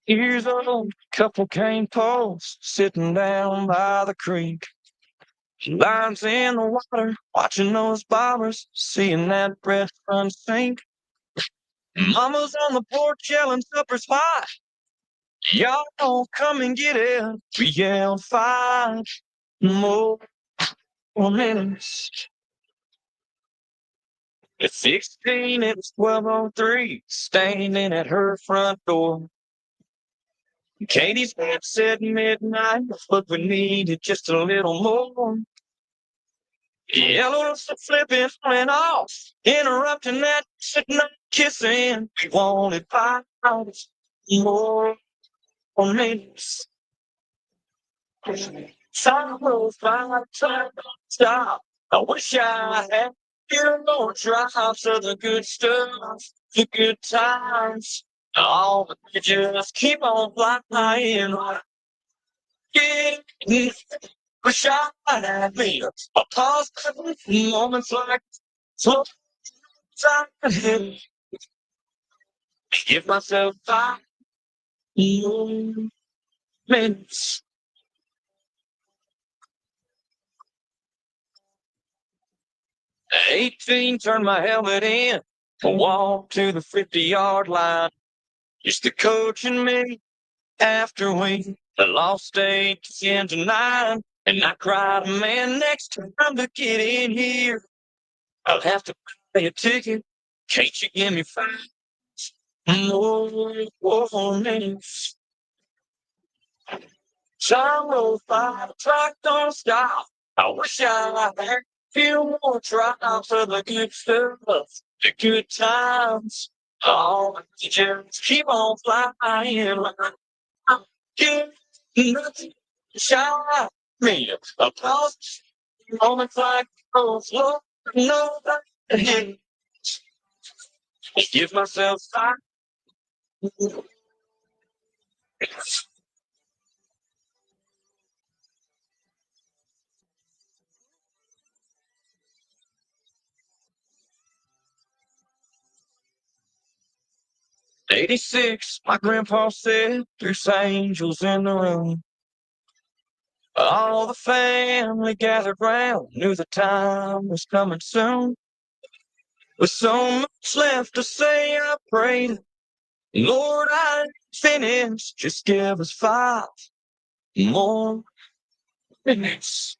Years old, couple cane poles sitting down by the creek. Lines in the water, watching those bobbers, seeing that breath run sink. Mama's on the porch yelling supper's hot. Y'all come and get it. We yelled 5 more minutes. At 16, it was 12:03, standing at her front door. Katie's dad said midnight, but we needed just a little more. Yellows are flipping went off, interrupting that sitting up kissing. We wanted 5 more minutes. Sorrows by time stop. I wish I had few more drops of the good stuff, the good times. Oh, but you just keep on flying. Yeah, wish I had me a pause button, moments like so time. Give myself 5 minutes. 18, turn my helmet in, walk to the 50-yard line. Just the coach and me after we lost 8-10-9. And I cried, man, next time to get in here, I'll have to pay a ticket. Can't you give me 5 more minutes? Time goes by, the clock don't stop. I wish I had a few more drops of the good stuff, the good times. Oh, you just keep on flying. Give nothing shy me a pause. Moments like those, look, no, that give myself 5 minutes. 86, my grandpa said, there's angels in the room. All the family gathered round, knew the time was coming soon. With so much left to say, I prayed, Lord, I finished. Just give us 5 more minutes.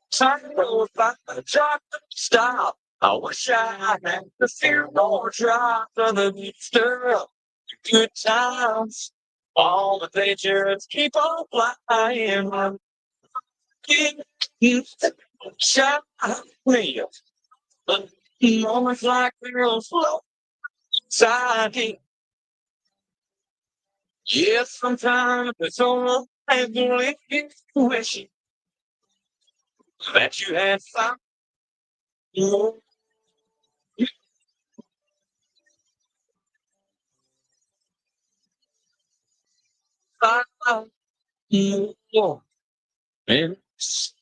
Time goes by, the clock don't stop. I wish I had a few more drops of the good stuff, the good times. All the they just keep on flying. Shine me. Moments like girls flow inside me. Yes, sometimes it's all I believe. Wishing that you had 5 more. 5 more minutes.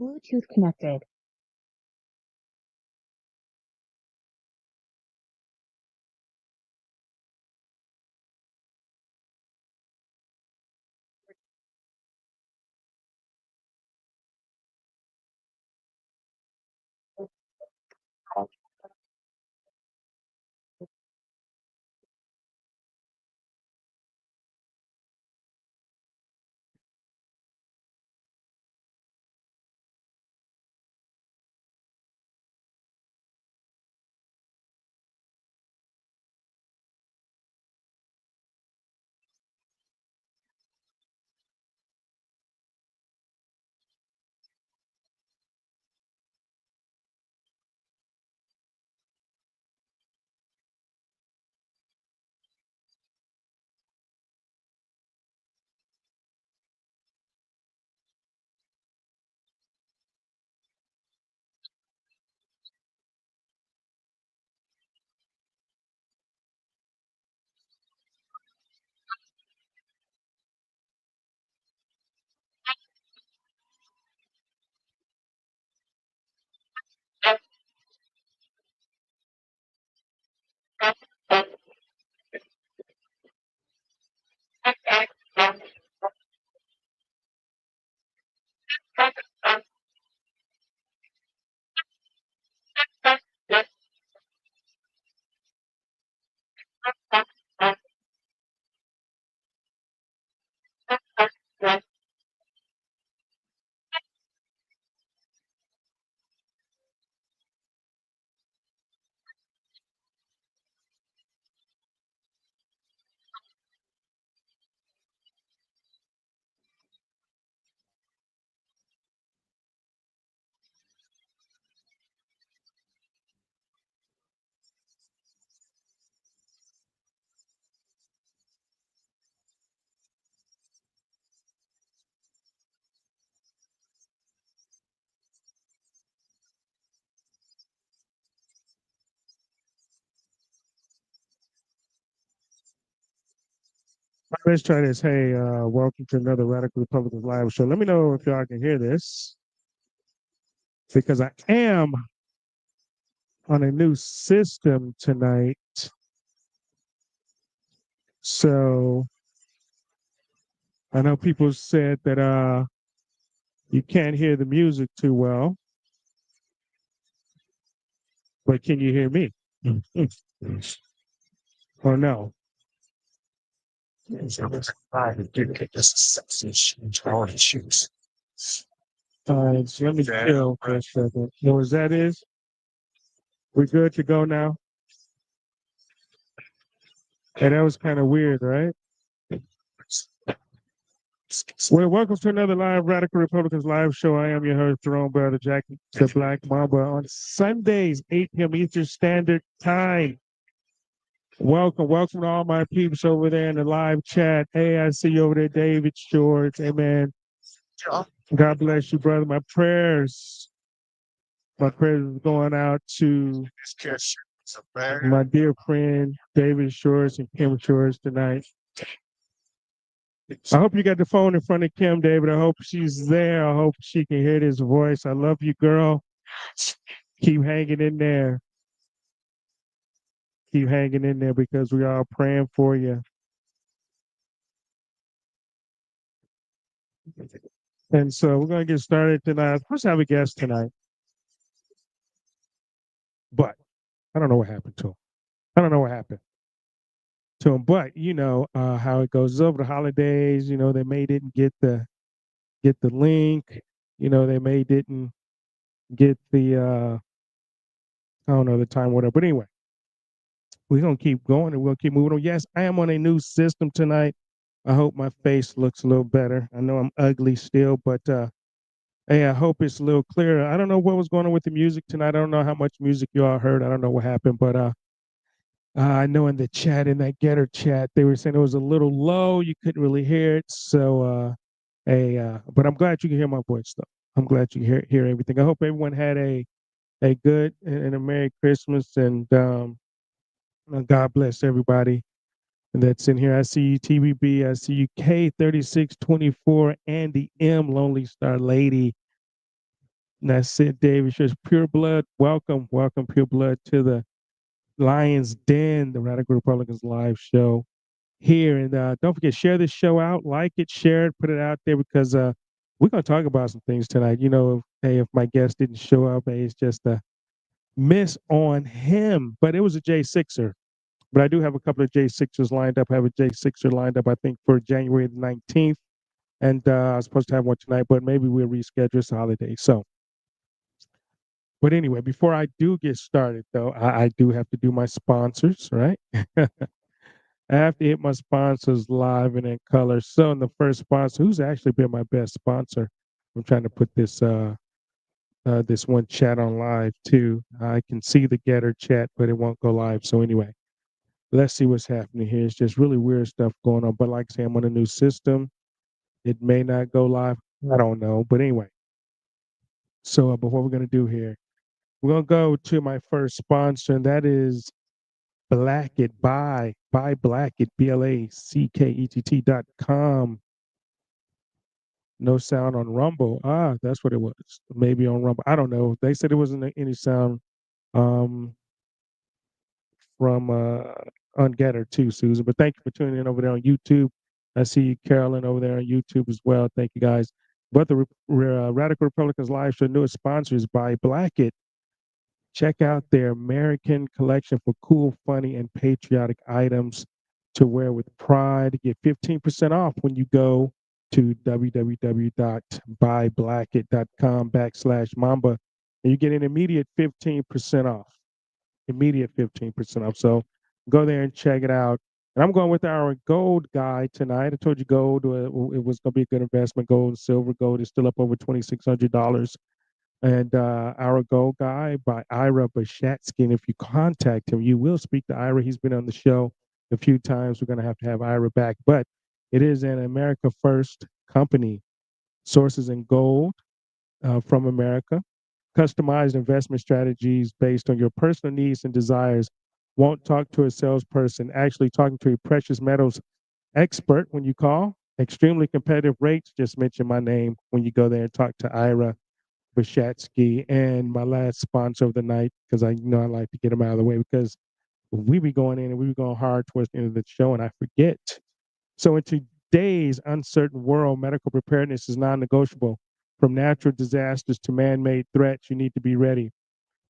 Bluetooth connected. Let's try this. Hey, welcome to another Radical Republican Live show. Let me know if y'all can hear this because I am on a new system tonight. So I know people said that you can't hear the music too well, but can you hear me? Or no? So let me chill for a second. No, is that is? We good to go now? Hey, that was kind of weird, right? Well, welcome to another live Radical Republicans live show. I am your host, Jerome Brother Jack, the Black Mamba, on Sundays, 8 p.m. Eastern Standard Time. Welcome to all my peeps over there in the live chat. Hey, I see you over there, David Shorts. Hey, man. God bless you, brother. My prayers is going out to my dear friend, David Shorts and Kim Shorts tonight. I hope you got the phone in front of Kim, David. I hope she's there. I hope she can hear this voice. I love you, girl. Keep hanging in there. Keep hanging in there because we are praying for you. And so we're going to get started tonight. Of course, I have a guest tonight. But I don't know what happened to him. I don't know what happened to him. But you know how it goes. It's over the holidays. You know, they may didn't get the link. You know, they may didn't get the I don't know the time, whatever. But anyway, we're gonna keep going and we'll keep moving on. Yes, I am on a new system tonight. I hope my face looks a little better. I know I'm ugly still, but hey, I hope it's a little clearer. I don't know what was going on with the music tonight. I don't know how much music you all heard. I don't know what happened, but I know in the chat, in that Getter chat, they were saying it was a little low. You couldn't really hear it. So, but I'm glad you can hear my voice, though. I'm glad you can hear everything. I hope everyone had a good and a Merry Christmas, and God bless everybody that's in here. I see you, TBB. I see you, K3624, Andy M, Lonely Star Lady. That's it, David. Just Pure Blood. Welcome, welcome, Pure Blood, to the Lion's Den, the Radical Republicans live show here. And don't forget, share this show out, like it, share it, put it out there, because we're going to talk about some things tonight. You know, hey, if my guest didn't show up, hey, it's just a miss on him. But it was a J6er. But I do have a couple of J6ers lined up. I have a J6er lined up, I think, for January the 19th. And I was supposed to have one tonight, but maybe we'll reschedule. It's a holiday. So, but anyway, before I do get started, though, I do have to do my sponsors, right? I have to hit my sponsors live and in color. So, in the first sponsor, who's actually been my best sponsor, I'm trying to put this one chat on live too. I can see the Getter chat, but it won't go live. So anyway, let's see what's happening here. It's just really weird stuff going on. But like I say, I'm on a new system. It may not go live. I don't know. But anyway, so but what we're gonna do here, we're gonna go to my first sponsor, and that is Blackett by Blackett, BLACKETT.com. No sound on Rumble. Ah, that's what it was. Maybe on Rumble. I don't know. They said it wasn't any sound um from on Getter too, Susan. But thank you for tuning in over there on YouTube. I see you, Carolyn, over there on YouTube as well. Thank you, guys. But the Radical Republicans Live Show newest sponsor is by Blackett. Check out their American collection for cool, funny, and patriotic items to wear with pride. Get 15% off when you go to www.buyblackett.com/Mamba, and you get an immediate 15% off. Immediate 15% off. So go there and check it out. And I'm going with our gold guy tonight. I told you gold, it was going to be a good investment. Gold and silver. Gold is still up over $2,600. And our gold guy by Ira Bashatsky. And if you contact him, you will speak to Ira. He's been on the show a few times. We're going to have Ira back. But it is an America First company. Sources in gold from America. Customized investment strategies based on your personal needs and desires. Won't talk to a salesperson, actually talking to a precious metals expert when you call. Extremely competitive rates. Just mention my name when you go there and talk to Ira Bashatsky. And my last sponsor of the night, because I know I like to get them out of the way, because we be going in and we be going hard towards the end of the show and I forget. So in today's uncertain world, medical preparedness is non-negotiable. From natural disasters to man-made threats, you need to be ready.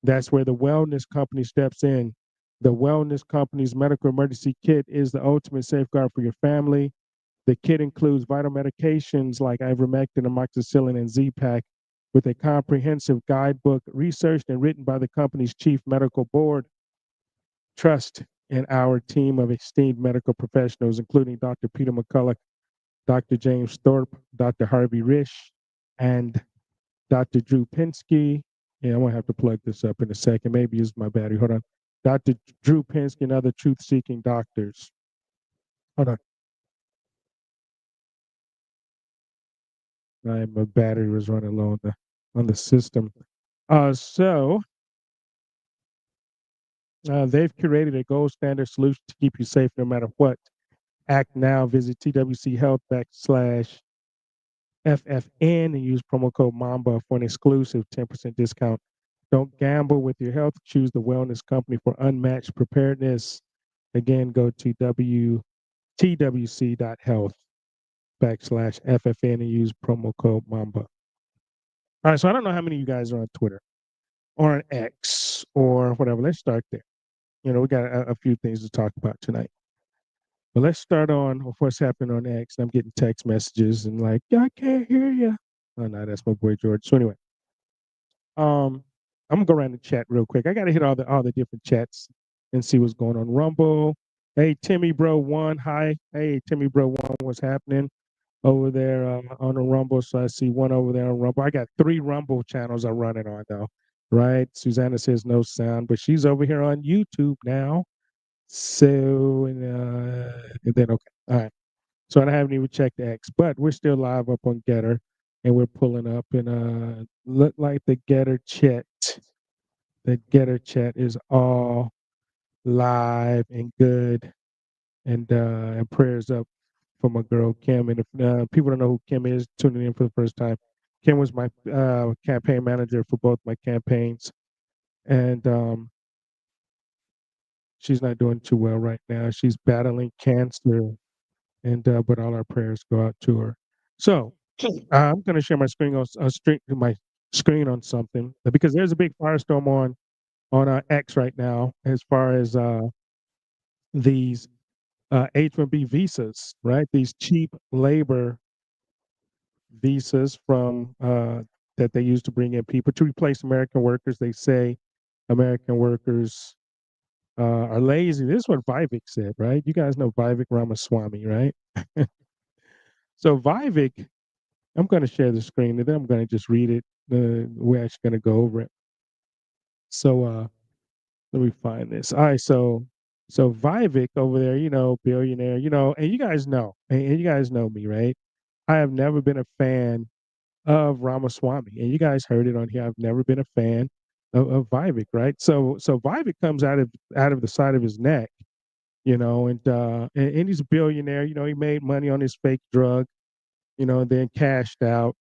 That's where the wellness company steps in. The wellness company's medical emergency kit is the ultimate safeguard for your family. The kit includes vital medications like ivermectin, amoxicillin, and Z-Pak, with a comprehensive guidebook researched and written by the company's chief medical board. Trust in our team of esteemed medical professionals, including Dr. Peter McCulloch, Dr. James Thorpe, Dr. Harvey Risch, and Dr. Drew Pinsky. Yeah, I'm going to have to plug this up in a second. Maybe use my battery. Hold on. Dr. Drew Pinsky and other truth-seeking doctors. Hold on. My battery was running low on the system. So they've curated a gold standard solution to keep you safe no matter what. Act now. Visit TWC Health /FFN and use promo code MAMBA for an exclusive 10% discount. Don't gamble with your health. Choose the wellness company for unmatched preparedness. Again, go to twc.health /FFN and use promo code MAMBA. All right, so I don't know how many of you guys are on Twitter or on X or whatever. Let's start there. You know, we got a few things to talk about tonight. But let's start on what's happening on X. I'm getting text messages and like, yeah, I can't hear you. Oh no, that's my boy George. So anyway, I'm gonna go around the chat real quick. I gotta hit all the different chats and see what's going on. Rumble. Hey, Timmy Bro One. Hi. Hey, Timmy Bro One. What's happening over there on the Rumble? So I see one over there on Rumble. I got 3 Rumble channels I'm running on though. Right? Susanna says no sound, but she's over here on YouTube now. So and then okay. All right. So I haven't even checked X, but we're still live up on Getter, and we're pulling up and look like the Getter chat. The Getter chat is all live and good, and prayers up for my girl Kim. And if people don't know who Kim is, tuning in for the first time, Kim was my campaign manager for both my campaigns, and she's not doing too well right now. She's battling cancer, and but all our prayers go out to her. So I'm going to share my screen on my screen on something because there's a big firestorm on X right now as far as these H-1B visas, right? These cheap labor visas from that they use to bring in people to replace American workers. They say American workers are lazy. This is what Vivek said, right? You guys know Vivek Ramaswamy, right? So Vivek, I'm going to share the screen and then I'm going to just read it. We're actually going to go over it. So let me find this. All right, so Vivek over there, billionaire, and you guys know, and you guys know me, right? I have never been a fan of Ramaswamy, and you guys heard it on here. I've never been a fan of Vivek, right? So Vivek comes out of the side of his neck, and he's a billionaire. He made money on his fake drug, and then cashed out.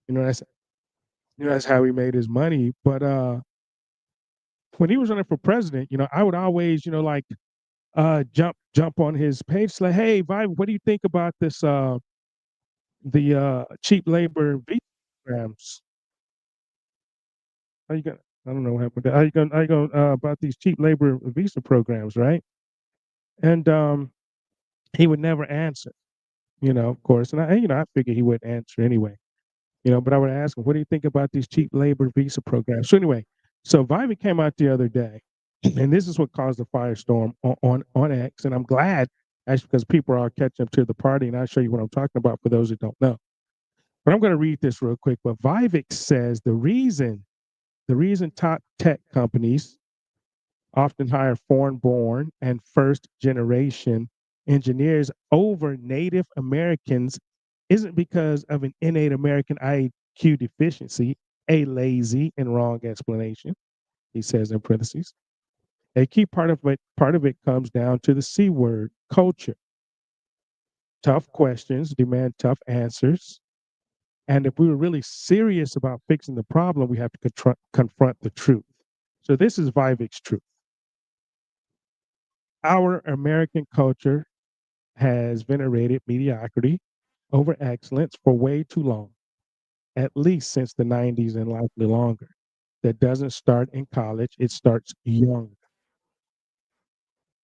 That's that's how he made his money. But when he was running for president, I would always, like jump on his page, like, hey, Vivek, what do you think about this the cheap labor visa programs? How you gonna? I don't know what happened. How you gonna about these cheap labor visa programs, right? And he would never answer, of course. And I figured he wouldn't answer anyway, but I would ask him, what do you think about these cheap labor visa programs? So anyway, so Vivek came out the other day, and this is what caused the firestorm on X. And I'm glad actually because people are catching up to the party, and I'll show you what I'm talking about for those that don't know. But I'm going to read this real quick. But Vivek says the reason top tech companies often hire foreign-born and first-generation engineers over Native Americans isn't because of an innate American IQ deficiency, a lazy and wrong explanation, he says in parentheses. A key part of it comes down to the C word, culture. Tough questions demand tough answers. And if we were really serious about fixing the problem, we have to confront the truth. So this is Vivek's truth. Our American culture has venerated mediocrity over excellence for way too long, at least since the 90s and likely longer. That doesn't start in college, it starts young.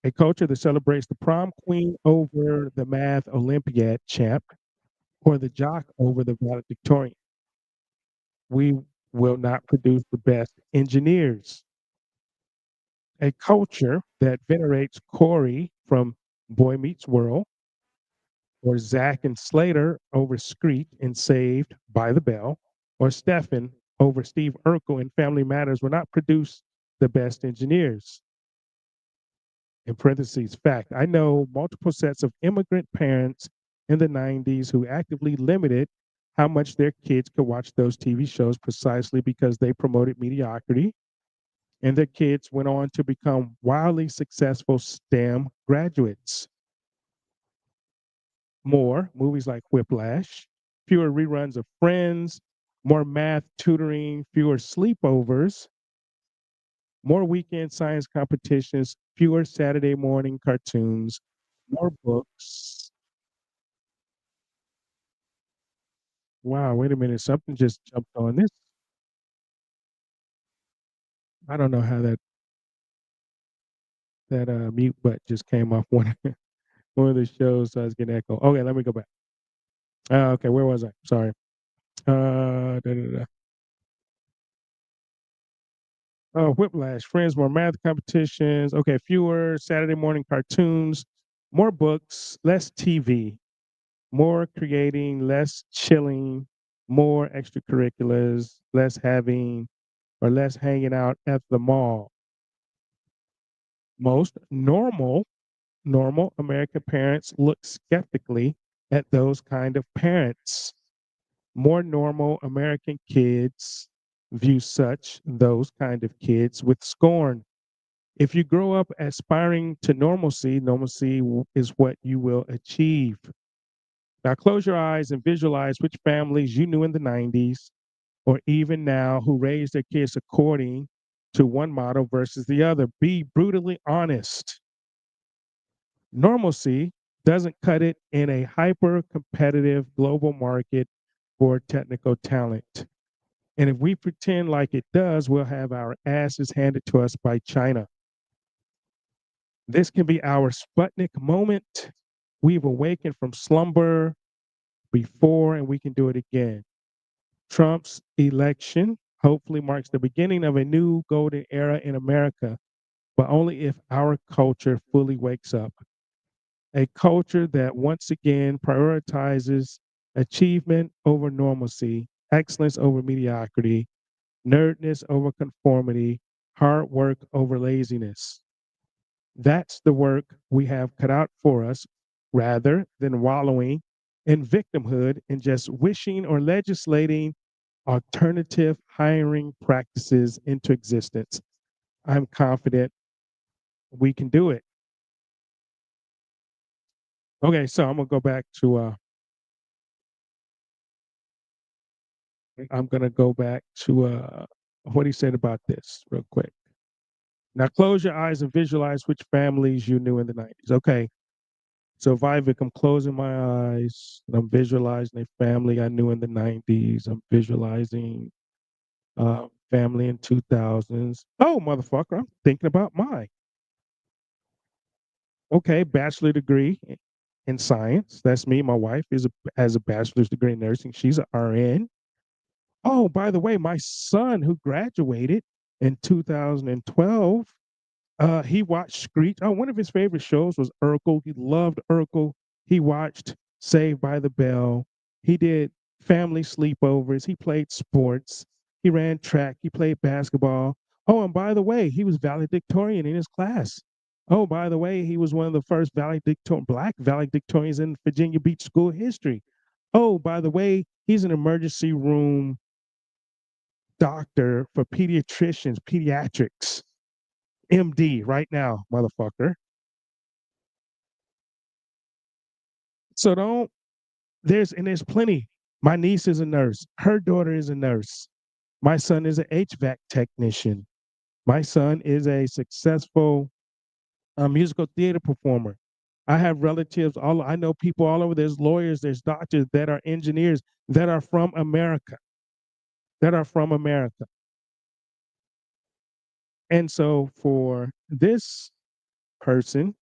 A culture that celebrates the prom queen over the math Olympiad champ or the jock over the valedictorian. We will not produce the best engineers. A culture that venerates Corey from Boy Meets World or Zach and Slater over Screech and Saved by the Bell, or Stefan over Steve Urkel in Family Matters will not produce the best engineers. In parentheses, fact, I know multiple sets of immigrant parents in the 90s who actively limited how much their kids could watch those TV shows precisely because they promoted mediocrity, and their kids went on to become wildly successful STEM graduates. More movies like Whiplash, fewer reruns of Friends, more math tutoring, fewer sleepovers, more weekend science competitions, fewer Saturday morning cartoons, more books. Wow, wait a minute, something just jumped on this. I don't know how that mute button just came off one of the shows. So I was getting echo. Okay, let me go back. Okay, where was I? Sorry. Da, da, da. Oh, Whiplash, Friends, more math competitions. Okay, fewer Saturday morning cartoons, more books, less TV, more creating, less chilling, more extracurriculars, less having or less hanging out at the mall. Most normal American parents look skeptically at those kind of parents. More normal American kids view those kind of kids with scorn. If you grow up aspiring to normalcy is what you will achieve. Now close your eyes and visualize which families you knew in the 90s or even now who raise their kids according to one model versus the other. Be brutally honest. Normalcy doesn't cut it in a hyper competitive global market for technical talent. And if we pretend like it does, we'll have our asses handed to us by China. This can be our Sputnik moment. We've awakened from slumber before, and we can do it again. Trump's election hopefully marks the beginning of a new golden era in America, but only if our culture fully wakes up. A culture that once again prioritizes achievement over normalcy, excellence over mediocrity, nerdness over conformity, hard work over laziness. That's the work we have cut out for us rather than wallowing in victimhood and just wishing or legislating alternative hiring practices into existence. I'm confident we can do it. Okay, so I'm gonna go back to what he said about this real quick. Now close your eyes and visualize which families you knew in the 90s. Okay. So Vivek, I'm closing my eyes and I'm visualizing a family I knew in the 90s. I'm visualizing family in 2000s. Oh, motherfucker, I'm thinking about mine. Okay, bachelor degree in science. That's me. My wife has a bachelor's degree in nursing. She's an RN. Oh, by the way, my son who graduated in 2012, he watched Screech. Oh, one of his favorite shows was Urkel. He loved Urkel. He watched Saved by the Bell. He did family sleepovers. He played sports. He ran track. He played basketball. Oh, and by the way, he was valedictorian in his class. Oh, by the way, he was one of the first black valedictorians in Virginia Beach school history. Oh, by the way, he's an emergency room doctor for pediatrics. MD right now, motherfucker. So there's plenty. My niece is a nurse. Her daughter is a nurse. My son is an HVAC technician. My son is a successful musical theater performer. I have relatives I know people all over. There's lawyers, there's doctors that are engineers that are from America, that are from America. And so for this person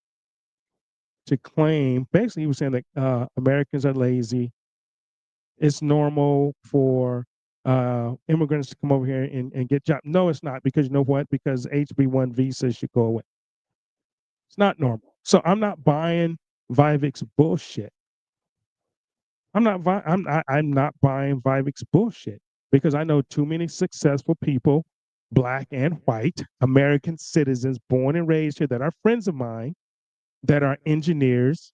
to claim, basically he was saying that Americans are lazy. It's normal for immigrants to come over here and get jobs. No, it's not, because you know what? Because HB1 visas should go away. It's not normal. So I'm not buying Vivek's bullshit. I'm not buying Vivek's bullshit because I know too many successful people, black and white, American citizens born and raised here that are friends of mine, that are engineers,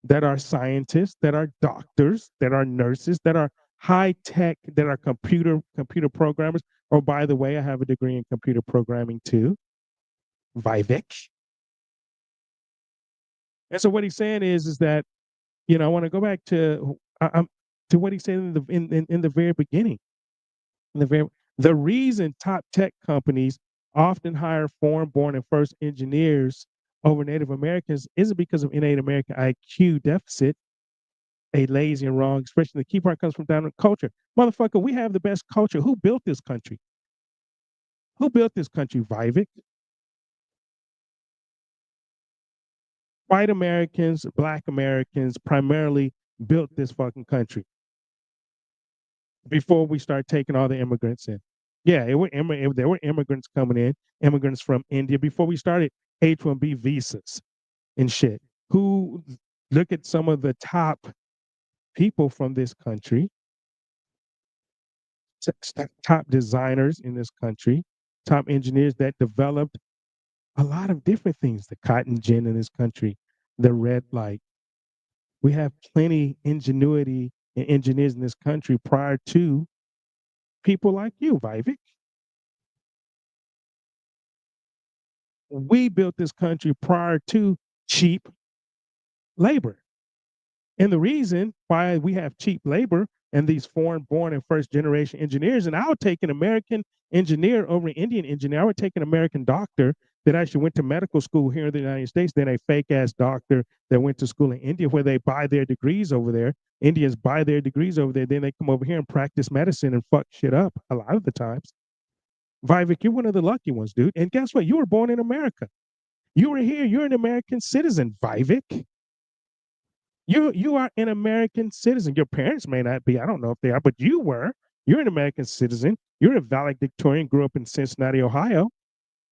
that are scientists, that are doctors, that are nurses, that are high tech, that are computer programmers. Oh, by the way, I have a degree in computer programming too, Vivek. And so what he's saying is that I want to go back to what he said in the very beginning. In the reason top tech companies often hire foreign-born and first engineers over Native Americans isn't because of innate American IQ deficit, a lazy and wrong expression. The key part comes from dominant culture. Motherfucker, we have the best culture. Who built this country? Who built this country, Vivek? White Americans, black Americans primarily built this fucking country before we start taking all the immigrants in. Yeah, there were immigrants coming in, immigrants from India before we started H-1B visas and shit. Who look at some of the top people from this country, top designers in this country, top engineers that developed a lot of different things. The cotton gin in this country, the red light. We have plenty ingenuity and engineers in this country prior to people like you, Vivek. We built this country prior to cheap labor. And the reason why we have cheap labor and these foreign born and first generation engineers, and I would take an American engineer over an Indian engineer. I would take an American doctor that actually went to medical school here in the United States than a fake ass doctor that went to school in India where they buy their degrees over there. Indians buy their degrees over there, then they come over here and practice medicine and fuck shit up a lot of the times. Vivek, you're one of the lucky ones, dude. And guess what? You were born in America. You were here. You're an American citizen, Vivek. You are an American citizen. Your parents may not be. I don't know if they are, but you were. You're an American citizen. You're a valedictorian. Grew up in Cincinnati, Ohio.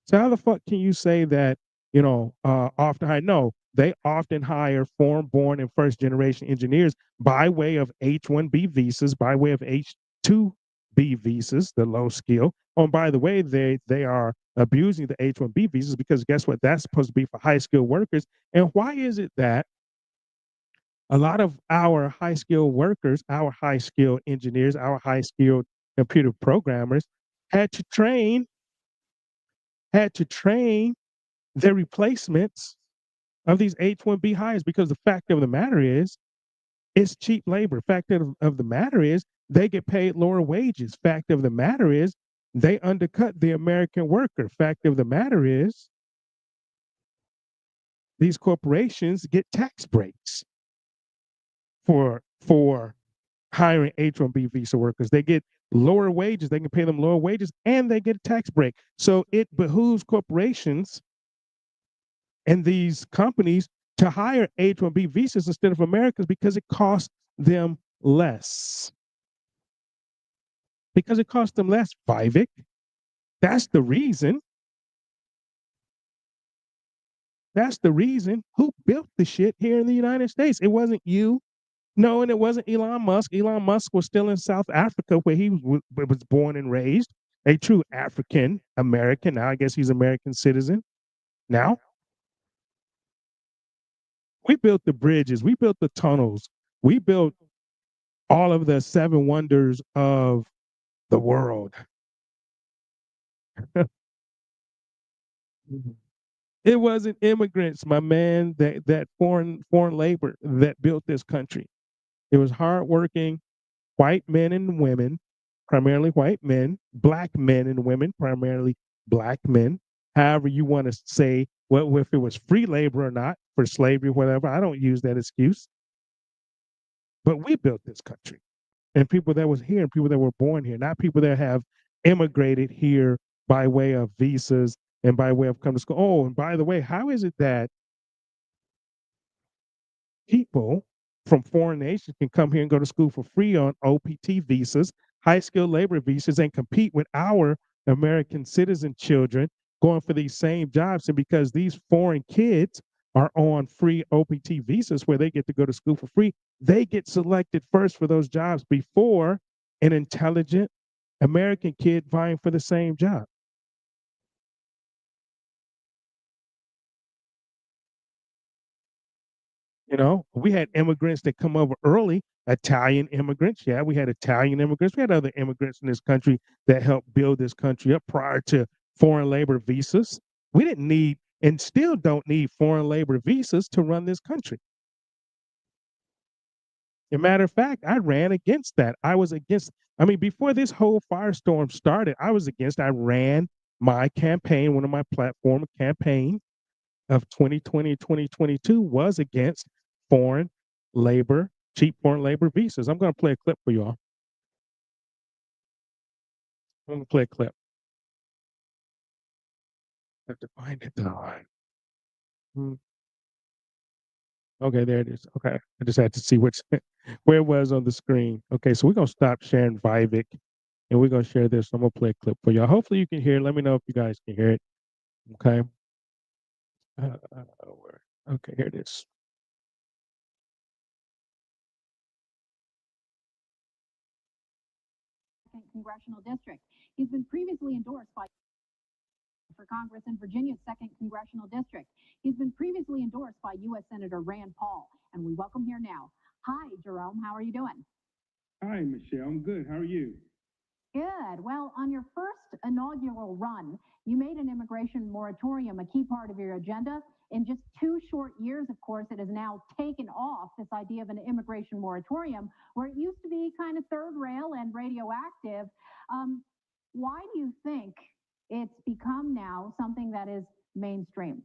So how the fuck can you say that? Often hire? No, they often hire foreign-born and first-generation engineers by way of H-1B visas, by way of H-2B visas, the low skill. Oh, and by the way, they are abusing the H-1B visas because guess what? That's supposed to be for high-skilled workers. And why is it that a lot of our high skilled workers, our high skilled engineers, our high skilled computer programmers had to train, had to train their replacements of these H-1B hires because the fact of the matter is it's cheap labor. Fact of the matter is they get paid lower wages. Fact of the matter is they undercut the American worker. Fact of the matter is these corporations get tax breaks for hiring H-1B visa workers. They get lower wages. They can pay them lower wages and they get a tax break. So it behooves corporations and these companies to hire H-1B visas instead of Americans because it costs them less. Because it costs them less, Vivek. That's the reason. That's the reason. Who built the shit here in the United States? It wasn't you. No, and it wasn't Elon Musk. Elon Musk was still in South Africa where he was born and raised, a true African American. Now, I guess he's American citizen. Now, we built the bridges, we built the tunnels, we built all of the seven wonders of the world. It wasn't immigrants, my man, that foreign labor that built this country. It was hardworking white men and women, primarily white men, black men and women, primarily black men. However, you want to say, well, if it was free labor or not, for slavery, whatever, I don't use that excuse. But we built this country. And people that was here and people that were born here, not people that have immigrated here by way of visas and by way of coming to school. Oh, and by the way, how is it that people from foreign nations can come here and go to school for free on OPT visas, high skilled labor visas, and compete with our American citizen children going for these same jobs? And because these foreign kids are on free OPT visas where they get to go to school for free, they get selected first for those jobs before an intelligent American kid vying for the same job. We had immigrants that come over early, Italian immigrants. Yeah, we had Italian immigrants. We had other immigrants in this country that helped build this country up prior to foreign labor visas. We didn't need and still don't need foreign labor visas to run this country. As a matter of fact, I ran against that. I was against, I mean, before this whole firestorm started, I ran my campaign, one of my platform campaign of 2020 2022 was against foreign labor, cheap foreign labor visas. I'm going to play a clip for y'all. I'm going to play a clip. I have to find it though. Okay, there it is. Okay, I just had to see which where it was on the screen. Okay, so we're gonna stop sharing Vivek, and we're gonna share this. I'm gonna play a clip for y'all. Hopefully, you can hear it. Let me know if you guys can hear it. Okay. Okay, here it is. Congressional district. He's been previously endorsed by for Congress in Virginia's 2nd Congressional District. He's been previously endorsed by U.S. Senator Rand Paul, and we welcome here now. Hi, Jerome. How are you doing? Hi, Michelle. I'm good. How are you? Good. Well, on your first inaugural run, you made an immigration moratorium a key part of your agenda. In just 2 short years, of course, it has now taken off, this idea of an immigration moratorium, where it used to be kind of third rail and radioactive. Um, why do you think it's become now something that is mainstream?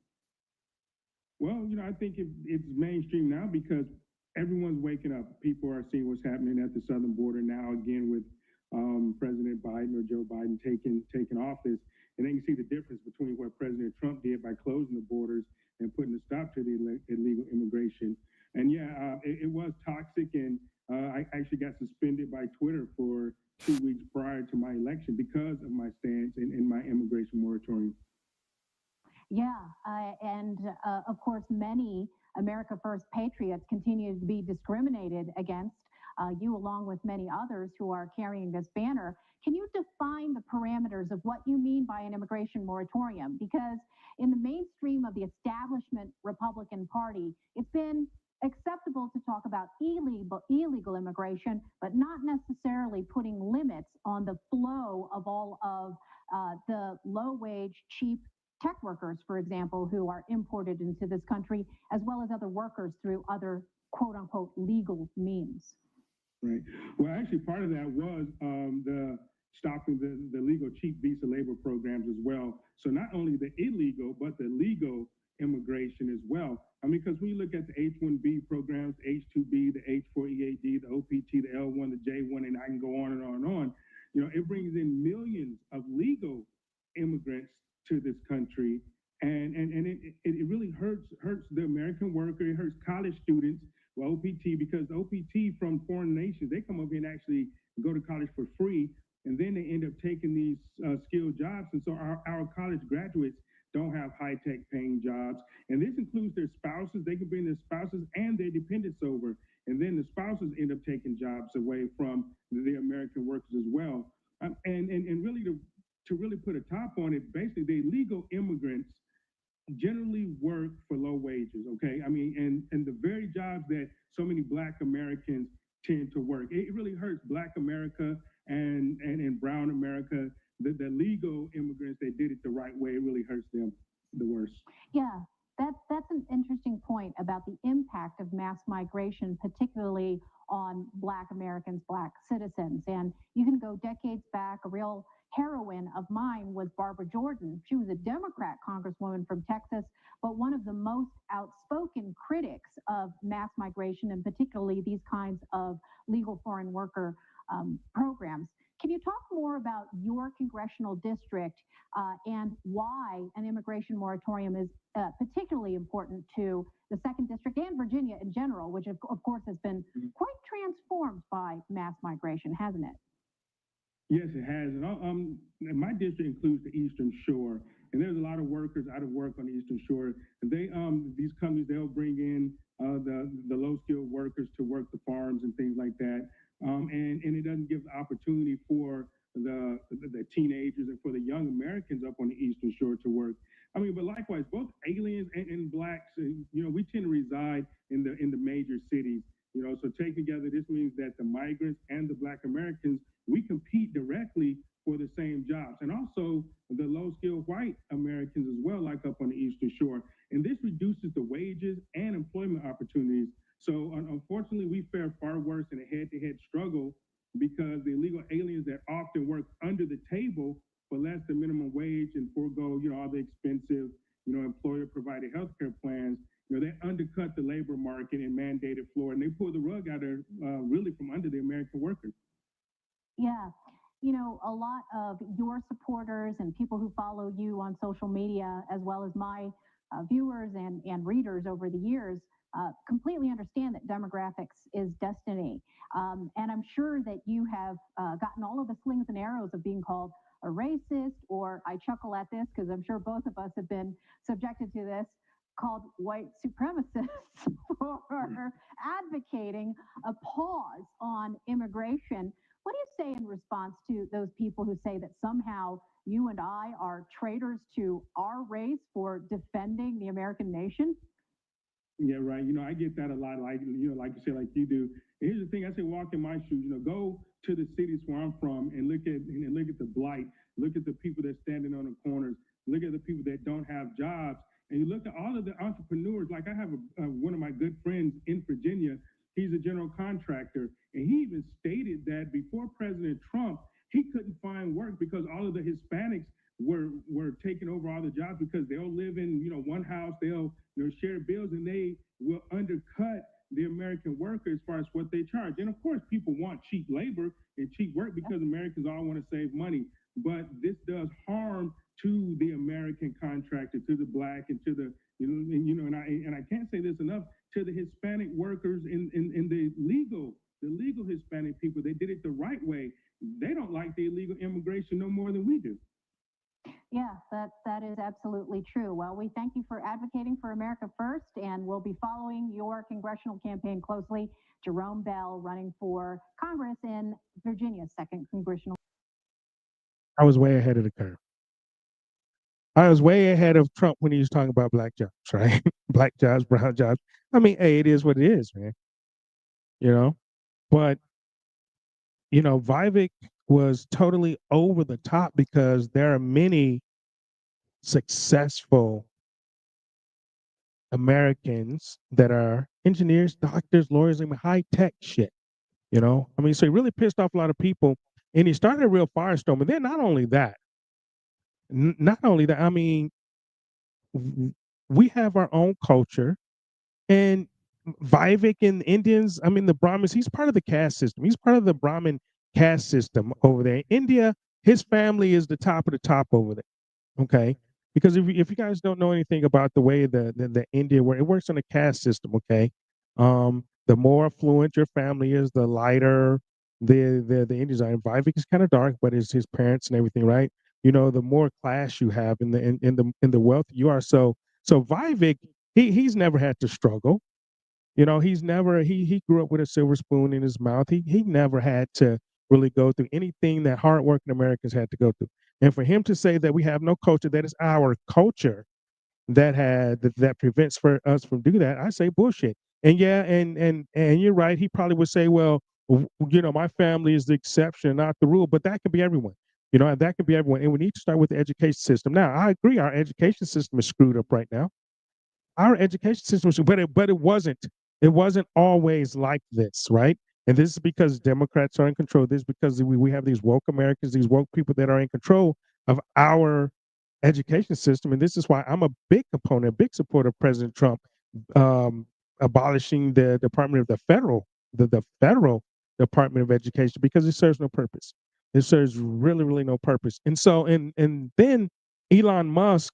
Well, I think it's mainstream now because everyone's waking up. People are seeing what's happening at the southern border now again with President Biden or Joe Biden taking office, and they can see the difference between what President Trump did by closing the borders and putting a stop to the illegal immigration. And yeah, it was toxic, and I actually got suspended by Twitter for 2 weeks prior to my election because of my stance in my immigration moratorium. Yeah, and of course, many America First patriots continue to be discriminated against. You, along with many others who are carrying this banner. Can you define the parameters of what you mean by an immigration moratorium? Because in the mainstream of the establishment Republican Party, it's been acceptable to talk about illegal immigration, but not necessarily putting limits on the flow of all of the low-wage, cheap tech workers, for example, who are imported into this country, as well as other workers through other quote unquote legal means. Right. Well, actually, part of that was the stopping the legal cheap visa labor programs as well. So not only the illegal, but the legal immigration as well. I mean, because when you look at the H-1B programs, H-2B, the H-4EAD, the OPT, the L-1, the J-1, and I can go on and on and on, it brings in millions of legal immigrants to this country. And it really hurts the American worker. It hurts college students. Well, OPT, because OPT from foreign nations, they come over here and actually go to college for free, and then they end up taking these skilled jobs. And so our college graduates don't have high-tech paying jobs. And this includes their spouses. They can bring their spouses and their dependents over. And then the spouses end up taking jobs away from the American workers as well. And really to really put a top on it, basically the illegal immigrants generally work for low wages, okay? I mean, and the very jobs that so many Black Americans tend to work. It really hurts Black America and brown America. The legal immigrants that did it the right way, it really hurts them the worst. Yeah, that's an interesting point about the impact of mass migration, particularly on Black Americans, Black citizens. And you can go decades back. A real heroine of mine was Barbara Jordan. She was a Democrat congresswoman from Texas, but one of the most outspoken critics of mass migration, and particularly these kinds of legal foreign worker programs. Can you talk more about your congressional district and why an immigration moratorium is particularly important to the 2nd District and Virginia in general, which of course has been quite transformed by mass migration, hasn't it? Yes, it has. And my district includes the Eastern Shore, and there's a lot of workers out of work on the Eastern Shore. And these companies, they'll bring in the low-skilled workers to work the farms and things like that. And it doesn't give the opportunity for the teenagers and for the young Americans up on the Eastern Shore to work. I mean, but likewise, both aliens and Blacks, we tend to reside in the major cities. So taken together, this means that the migrants and the Black Americans, we compete directly for the same jobs. And also the low-skilled white Americans as well, like up on the Eastern Shore. And this reduces the wages and employment opportunities. So unfortunately, we fare far worse in a head-to-head struggle because the illegal aliens that often work under the table for less than minimum wage and forego, all the expensive, employer-provided healthcare plans, they undercut the labor market and mandated floor, and they pull the rug out of really from under the American workers. Yeah. A lot of your supporters and people who follow you on social media, as well as my viewers and readers over the years, completely understand that demographics is destiny. And I'm sure that you have gotten all of the slings and arrows of being called a racist, or I chuckle at this because I'm sure both of us have been subjected to this, called white supremacists for advocating a pause on immigration. What do you say in response to those people who say that somehow you and I are traitors to our race for defending the American nation? Yeah, right. I get that a lot. Like like you say, like you do. And here's the thing: I say, walk in my shoes. Go to the cities where I'm from and look at the blight. Look at the people that's standing on the corners. Look at the people that don't have jobs. And you look at all of the entrepreneurs. Like I have one of my good friends in Virginia. He's a general contractor, and he even stated that before President Trump, he couldn't find work because all of the Hispanics were taking over all the jobs because they'll live in one house, they'll share bills, and they will undercut the American worker as far as what they charge. And of course, people want cheap labor and cheap work because Americans all want to save money. But this does harm to the American contractor, to the black, and to the and I can't say this enough, to the Hispanic workers in the legal Hispanic people. They did it the right way. They don't like the illegal immigration no more than we do. Yes, that is absolutely true. Well, we thank you for advocating for America First, and we'll be following your congressional campaign closely. Jerome Bell running for Congress in Virginia's 2nd Congressional. I was way ahead of the curve. I was way ahead of Trump when he was talking about black jobs, right? Black jobs, brown jobs. I mean, hey, it is what it is, man. But Vivek was totally over the top because there are many successful Americans that are engineers, doctors, lawyers, and high tech shit. I mean, so he really pissed off a lot of people, and he started a real firestorm. And then not only that, I mean, we have our own culture, and Vivek and Indians, I mean, the Brahmins, he's part of the caste system. He's part of the Brahmin caste system over there. In India, his family is the top of the top over there. Okay. Because if you guys don't know anything about the way the India works, it works on a caste system. Okay. The more affluent your family is, the lighter the Indians are. And Vivek is kind of dark, but it's his parents and everything, right? The more class you have in the wealth you are. So Vivek, he's never had to struggle. He's never he grew up with a silver spoon in his mouth. He never had to really go through anything that hardworking Americans had to go through. And for him to say that we have no culture, that is our culture that prevents for us from doing that, I say bullshit. And yeah, and you're right. He probably would say, well, my family is the exception, not the rule. But that could be everyone. That could be everyone. And we need to start with the education system. Now, I agree, our education system is screwed up right now. Our education system was, but it wasn't. It wasn't always like this, right? And this is because Democrats are in control. This is because we have these woke Americans, these woke people that are in control of our education system. And this is why I'm a big opponent, a big supporter of President Trump abolishing the Department of the federal Department of Education, because it serves no purpose. It serves really, really no purpose. And so, and then Elon Musk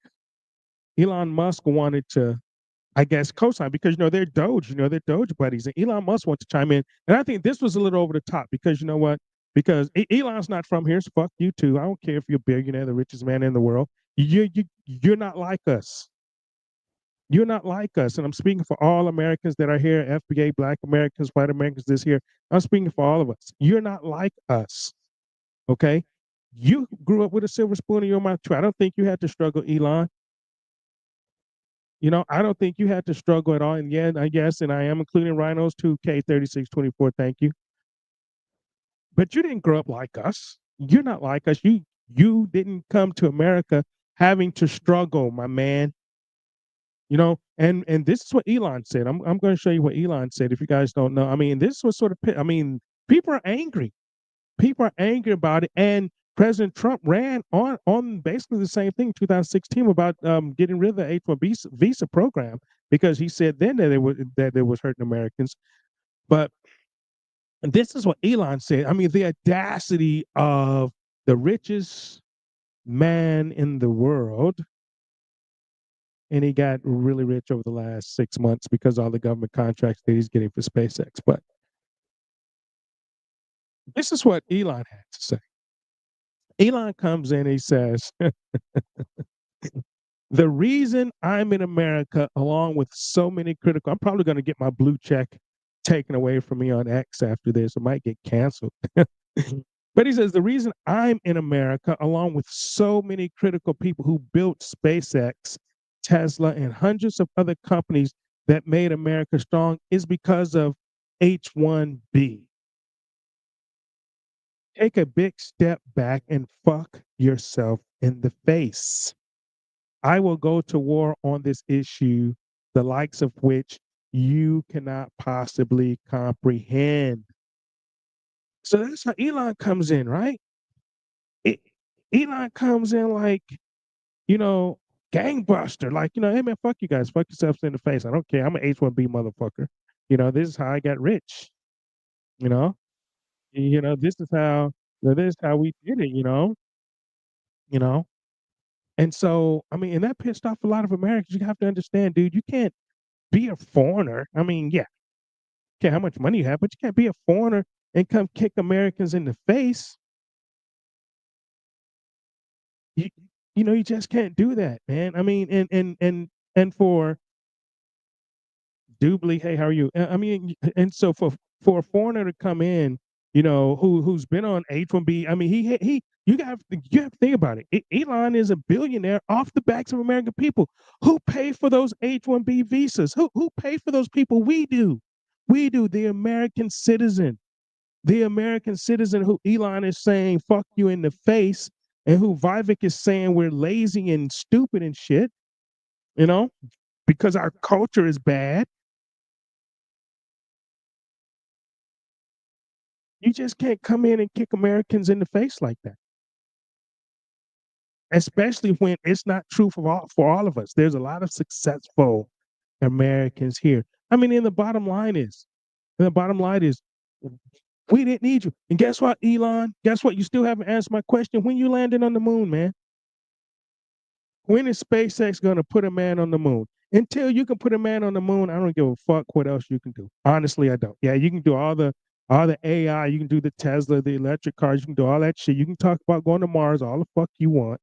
wanted to, I guess, co-sign, because they're Doge buddies, and Elon Musk wants to chime in. And I think this was a little over the top, because you know what? Because Elon's not from here, so fuck you too. I don't care if you're a billionaire, the richest man in the world. You're not like us. You're not like us. And I'm speaking for all Americans that are here, FBA, Black Americans, white Americans, this here. I'm speaking for all of us. You're not like us. Okay? You grew up with a silver spoon in your mouth too. I don't think you had to struggle, Elon. I don't think you had to struggle at all. And yeah, I guess, and I am including rhinos too, K3624, thank you. But you didn't grow up like us. You're not like us. You didn't come to America having to struggle, my man. And this is what Elon said. I'm going to show you what Elon said if you guys don't know. I mean, this was sort of, people are angry. People are angry about it. And President Trump ran on basically the same thing in 2016 about getting rid of the H-1B visa program, because he said then that it was hurting Americans. But this is what Elon said. I mean, the audacity of the richest man in the world. And he got really rich over the last 6 months because all the government contracts that he's getting for SpaceX. But this is what Elon had to say. Elon comes in, he says, the reason I'm in America, along with so many critical, I'm probably going to get my blue check taken away from me on X after this. I might get canceled. But he says, the reason I'm in America, along with so many critical people who built SpaceX, Tesla, and hundreds of other companies, that made America strong is because of H-1B. Take a big step back and fuck yourself in the face. I will go to war on this issue, the likes of which you cannot possibly comprehend. So that's how Elon comes in, right? It, Elon comes in like, you know, gangbuster, like, hey man, fuck you guys, fuck yourselves in the face. I don't care. I'm an H-1B motherfucker. This is how I got rich. You know, this is how we did it. You know. And so, I mean, and that pissed off a lot of Americans. You have to understand, dude, you can't be a foreigner. I mean, yeah, care how much money you have, but you can't be a foreigner and come kick Americans in the face. You you just can't do that, man. I mean, and for Doobly, hey, how are you? I mean, and so for a foreigner to come in, who's been on H-1B, I mean, you have to think about it. Elon is a billionaire off the backs of American people. Who pay for those H-1B visas? Who pay for those people? We do. We do. The American citizen. The American citizen who Elon is saying fuck you in the face, and who Vivek is saying we're lazy and stupid and shit, you know, because our culture is bad. You just can't come in and kick Americans in the face like that, especially when it's not true for all of us. There's a lot of successful Americans here. I mean, and the bottom line is, we didn't need you. And guess what, Elon? Guess what? You still haven't answered my question. When you landing on the moon, man? When is SpaceX going to put a man on the moon? Until you can put a man on the moon, I don't give a fuck what else you can do. Honestly, I don't. Yeah, you can do all the AI, you can do the Tesla, the electric cars, you can do all that shit. You can talk about going to Mars all the fuck you want.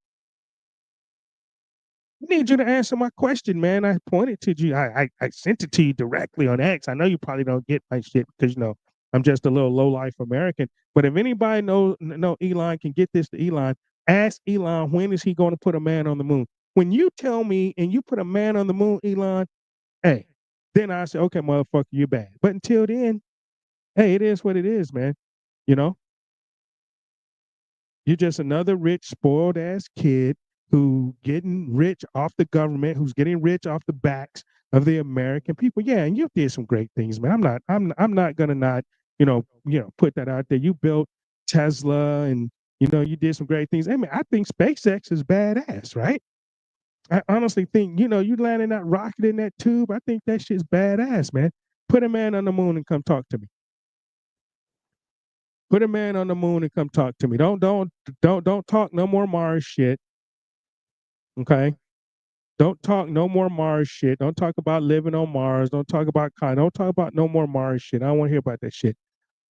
I need you to answer my question, man. I pointed to you. I sent it to you directly on X. I know you probably don't get my shit because I'm just a little low life American. But if anybody know Elon can get this to Elon, ask Elon, when is he going to put a man on the moon? When you tell me and you put a man on the moon, Elon, hey, then I say, okay, motherfucker, you're bad. But until then, hey, it is what it is, man. You know, you're just another rich, spoiled ass kid who getting rich off the government, who's getting rich off the backs of the American people. Yeah, and you did some great things, man. I'm not gonna not, put that out there. You built Tesla and you did some great things. I mean, I think SpaceX is badass, right? I honestly think, you landing that rocket in that tube, I think that shit's badass, man. Put a man on the moon and come talk to me. Put a man on the moon and come talk to me. Don't talk no more Mars shit. Okay. Don't talk no more Mars shit. Don't talk about living on Mars. Don't talk about don't talk about no more Mars shit. I don't want to hear about that shit.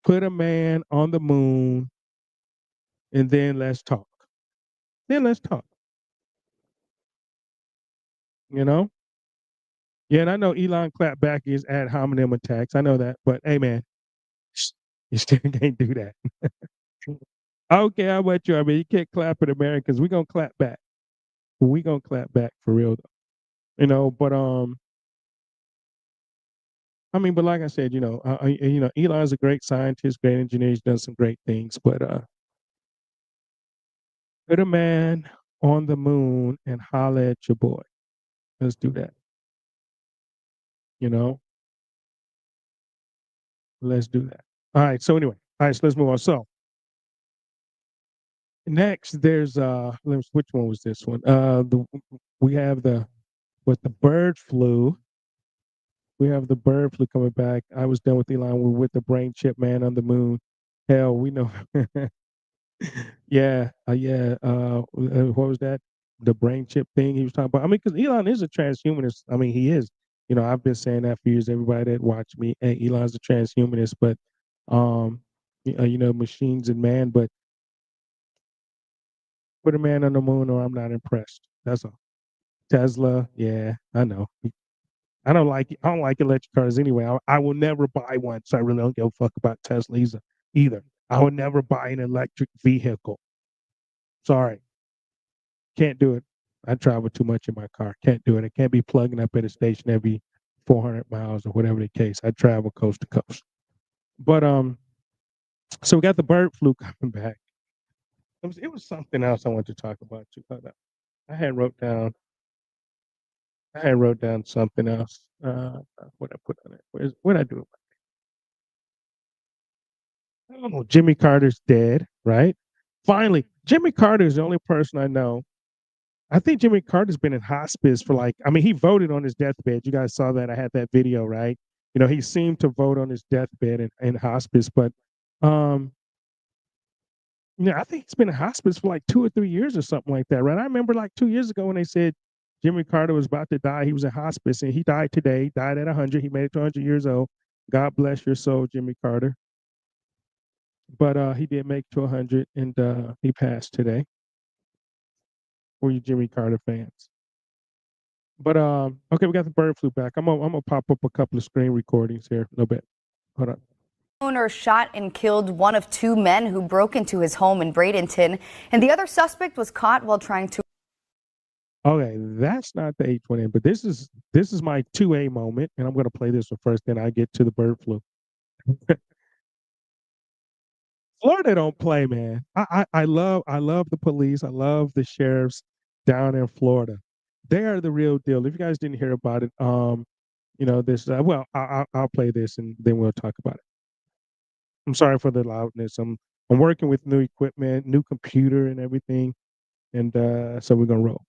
Put a man on the moon and then let's talk. Then let's talk. You know? Yeah, and I know Elon clapped back his ad hominem attacks. I know that. But hey man, you still can't do that. I don't care how much you are, man. You can't clap at Americans. We're gonna clap back. We're gonna clap back for real though. But I mean, but like I said, Elon's a great scientist, great engineer. He's done some great things. But put a man on the moon and holla at your boy. Let's do that. You know, let's do that. All right. So anyway, all right. So let's move on. So next, there's which one was this one? We have the bird flu. We have the bird flu coming back. I was done with Elon. We're with the brain chip man on the moon. Hell, we know. Yeah, yeah. What was that? The brain chip thing he was talking about. I mean, because Elon is a transhumanist. I mean, he is. I've been saying that for years. Everybody that watched me, hey, Elon's a transhumanist, but um, machines and man. But put a man on the moon, or I'm not impressed. That's all. Tesla, yeah, I know. I don't like electric cars anyway. I will never buy one, so I really don't give a fuck about Tesla either. I would never buy an electric vehicle. Sorry. Can't do it. I travel too much in my car. Can't do it. I can't be plugging up at a station every 400 miles or whatever the case. I travel coast to coast. But so we got the bird flu coming back. It was something else I wanted to talk about too. Hold up. I had wrote down something else. What I put on it? What I do? I don't know. Jimmy Carter's dead, right? Finally, Jimmy Carter is the only person I know. I think Jimmy Carter's been in hospice for he voted on his deathbed. You guys saw that. I had that video, right? You know, he seemed to vote on his deathbed in hospice, but I think he's been in hospice for like 2 or 3 years or something like that, right? I remember like 2 years ago when they said Jimmy Carter was about to die. He was in hospice, and he died today. Died at 100. He made it to 100 years old. God bless your soul, Jimmy Carter. But he did make it to 100, and he passed today. For you Jimmy Carter fans. But okay, we got the bird flu back. I'm gonna pop up a couple of screen recordings here a little bit. Hold on. Owner shot and killed one of 2 men who broke into his home in Bradenton, and the other suspect was caught while trying to. Okay, that's not the H1N, but this is my 2A moment, and I'm gonna play this one first, then I get to the bird flu. Florida don't play, man. I love the police. I love the sheriffs down in Florida. They are the real deal. If you guys didn't hear about it, this. I'll play this and then we'll talk about it. I'm sorry for the loudness. I'm working with new equipment, new computer, and everything, and so we're gonna roll.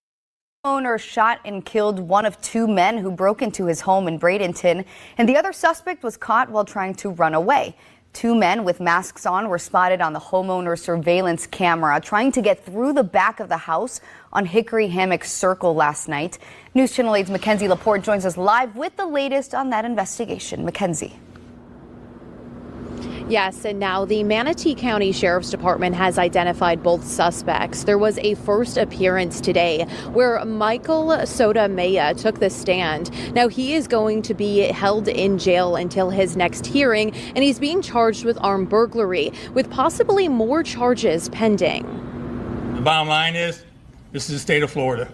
Owner shot and killed one of 2 men who broke into his home in Bradenton, and the other suspect was caught while trying to run away. 2 men with masks on were spotted on the homeowner's surveillance camera trying to get through the back of the house on Hickory Hammock Circle last night. News Channel 8's Mackenzie Laporte joins us live with the latest on that investigation. Mackenzie. Yes, and now the Manatee County Sheriff's Department has identified both suspects. There was a first appearance today where Michael Sotomayor took the stand. Now he is going to be held in jail until his next hearing, and he's being charged with armed burglary, with possibly more charges pending. The bottom line is, this is the state of Florida.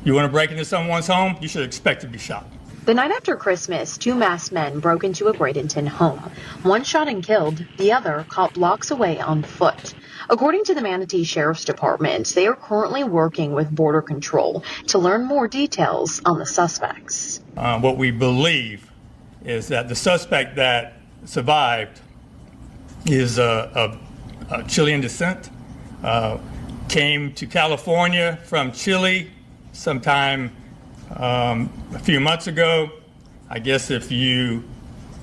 You want to break into someone's home, you should expect to be shot. The night after Christmas, 2 masked men broke into a Bradenton home. One shot and killed, the other caught blocks away on foot. According to the Manatee Sheriff's Department, they are currently working with Border Control to learn more details on the suspects. What we believe is that the suspect that survived is of Chilean descent, came to California from Chile sometime a few months ago. I guess if you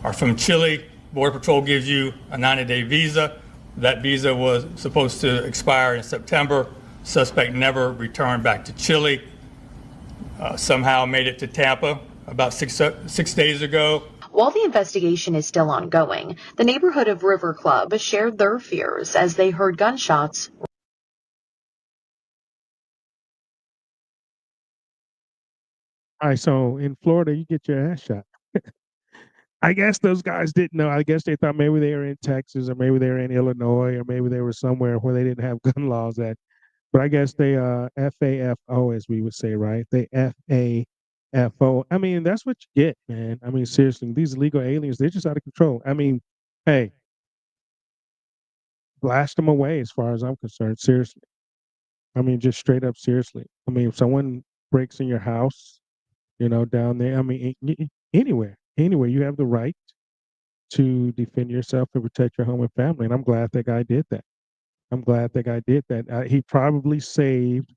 are from Chile, Border Patrol gives you a 90-day visa. That visa was supposed to expire in September. Suspect never returned back to Chile. Somehow made it to Tampa about six days ago. While the investigation is still ongoing, the neighborhood of River Club shared their fears as they heard gunshots. All right, so in Florida, you get your ass shot. I guess those guys didn't know. I guess they thought maybe they were in Texas or maybe they were in Illinois or maybe they were somewhere where they didn't have gun laws at. But I guess they FAFO, as we would say, right? They FAFO. I mean, that's what you get, man. I mean, seriously, these illegal aliens, they're just out of control. I mean, hey, blast them away as far as I'm concerned. Seriously. I mean, just straight up seriously. I mean, if someone breaks in your house, down there, I mean, anywhere, you have the right to defend yourself and protect your home and family. And I'm glad that guy did that. He probably saved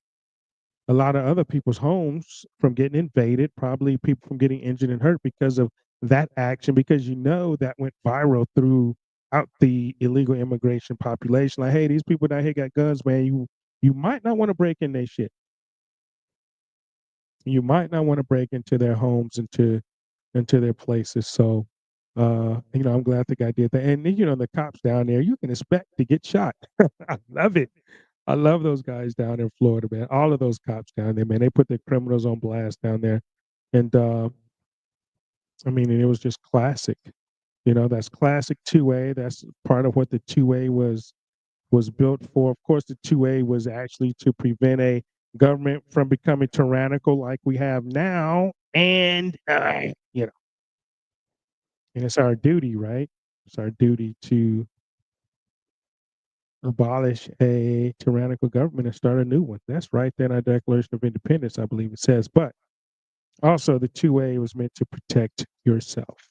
a lot of other people's homes from getting invaded, probably people from getting injured and hurt because of that action, because that went viral throughout the illegal immigration population. Like, hey, these people down here got guns, man. You might not want to break in their shit. You might not want to break into their homes, into their places. So, I'm glad the guy did that. And the cops down there, you can expect to get shot. I love it. I love those guys down in Florida, man. All of those cops down there, man. They put their criminals on blast down there, and and it was just classic. That's classic 2A. That's part of what the 2A was built for. Of course, the 2A was actually to prevent a government from becoming tyrannical like we have now And you know, and it's our duty, right? It's our duty to abolish a tyrannical government and start a new one. That's right there in our Declaration of Independence, I believe it says. But also, the 2A was meant to protect yourself.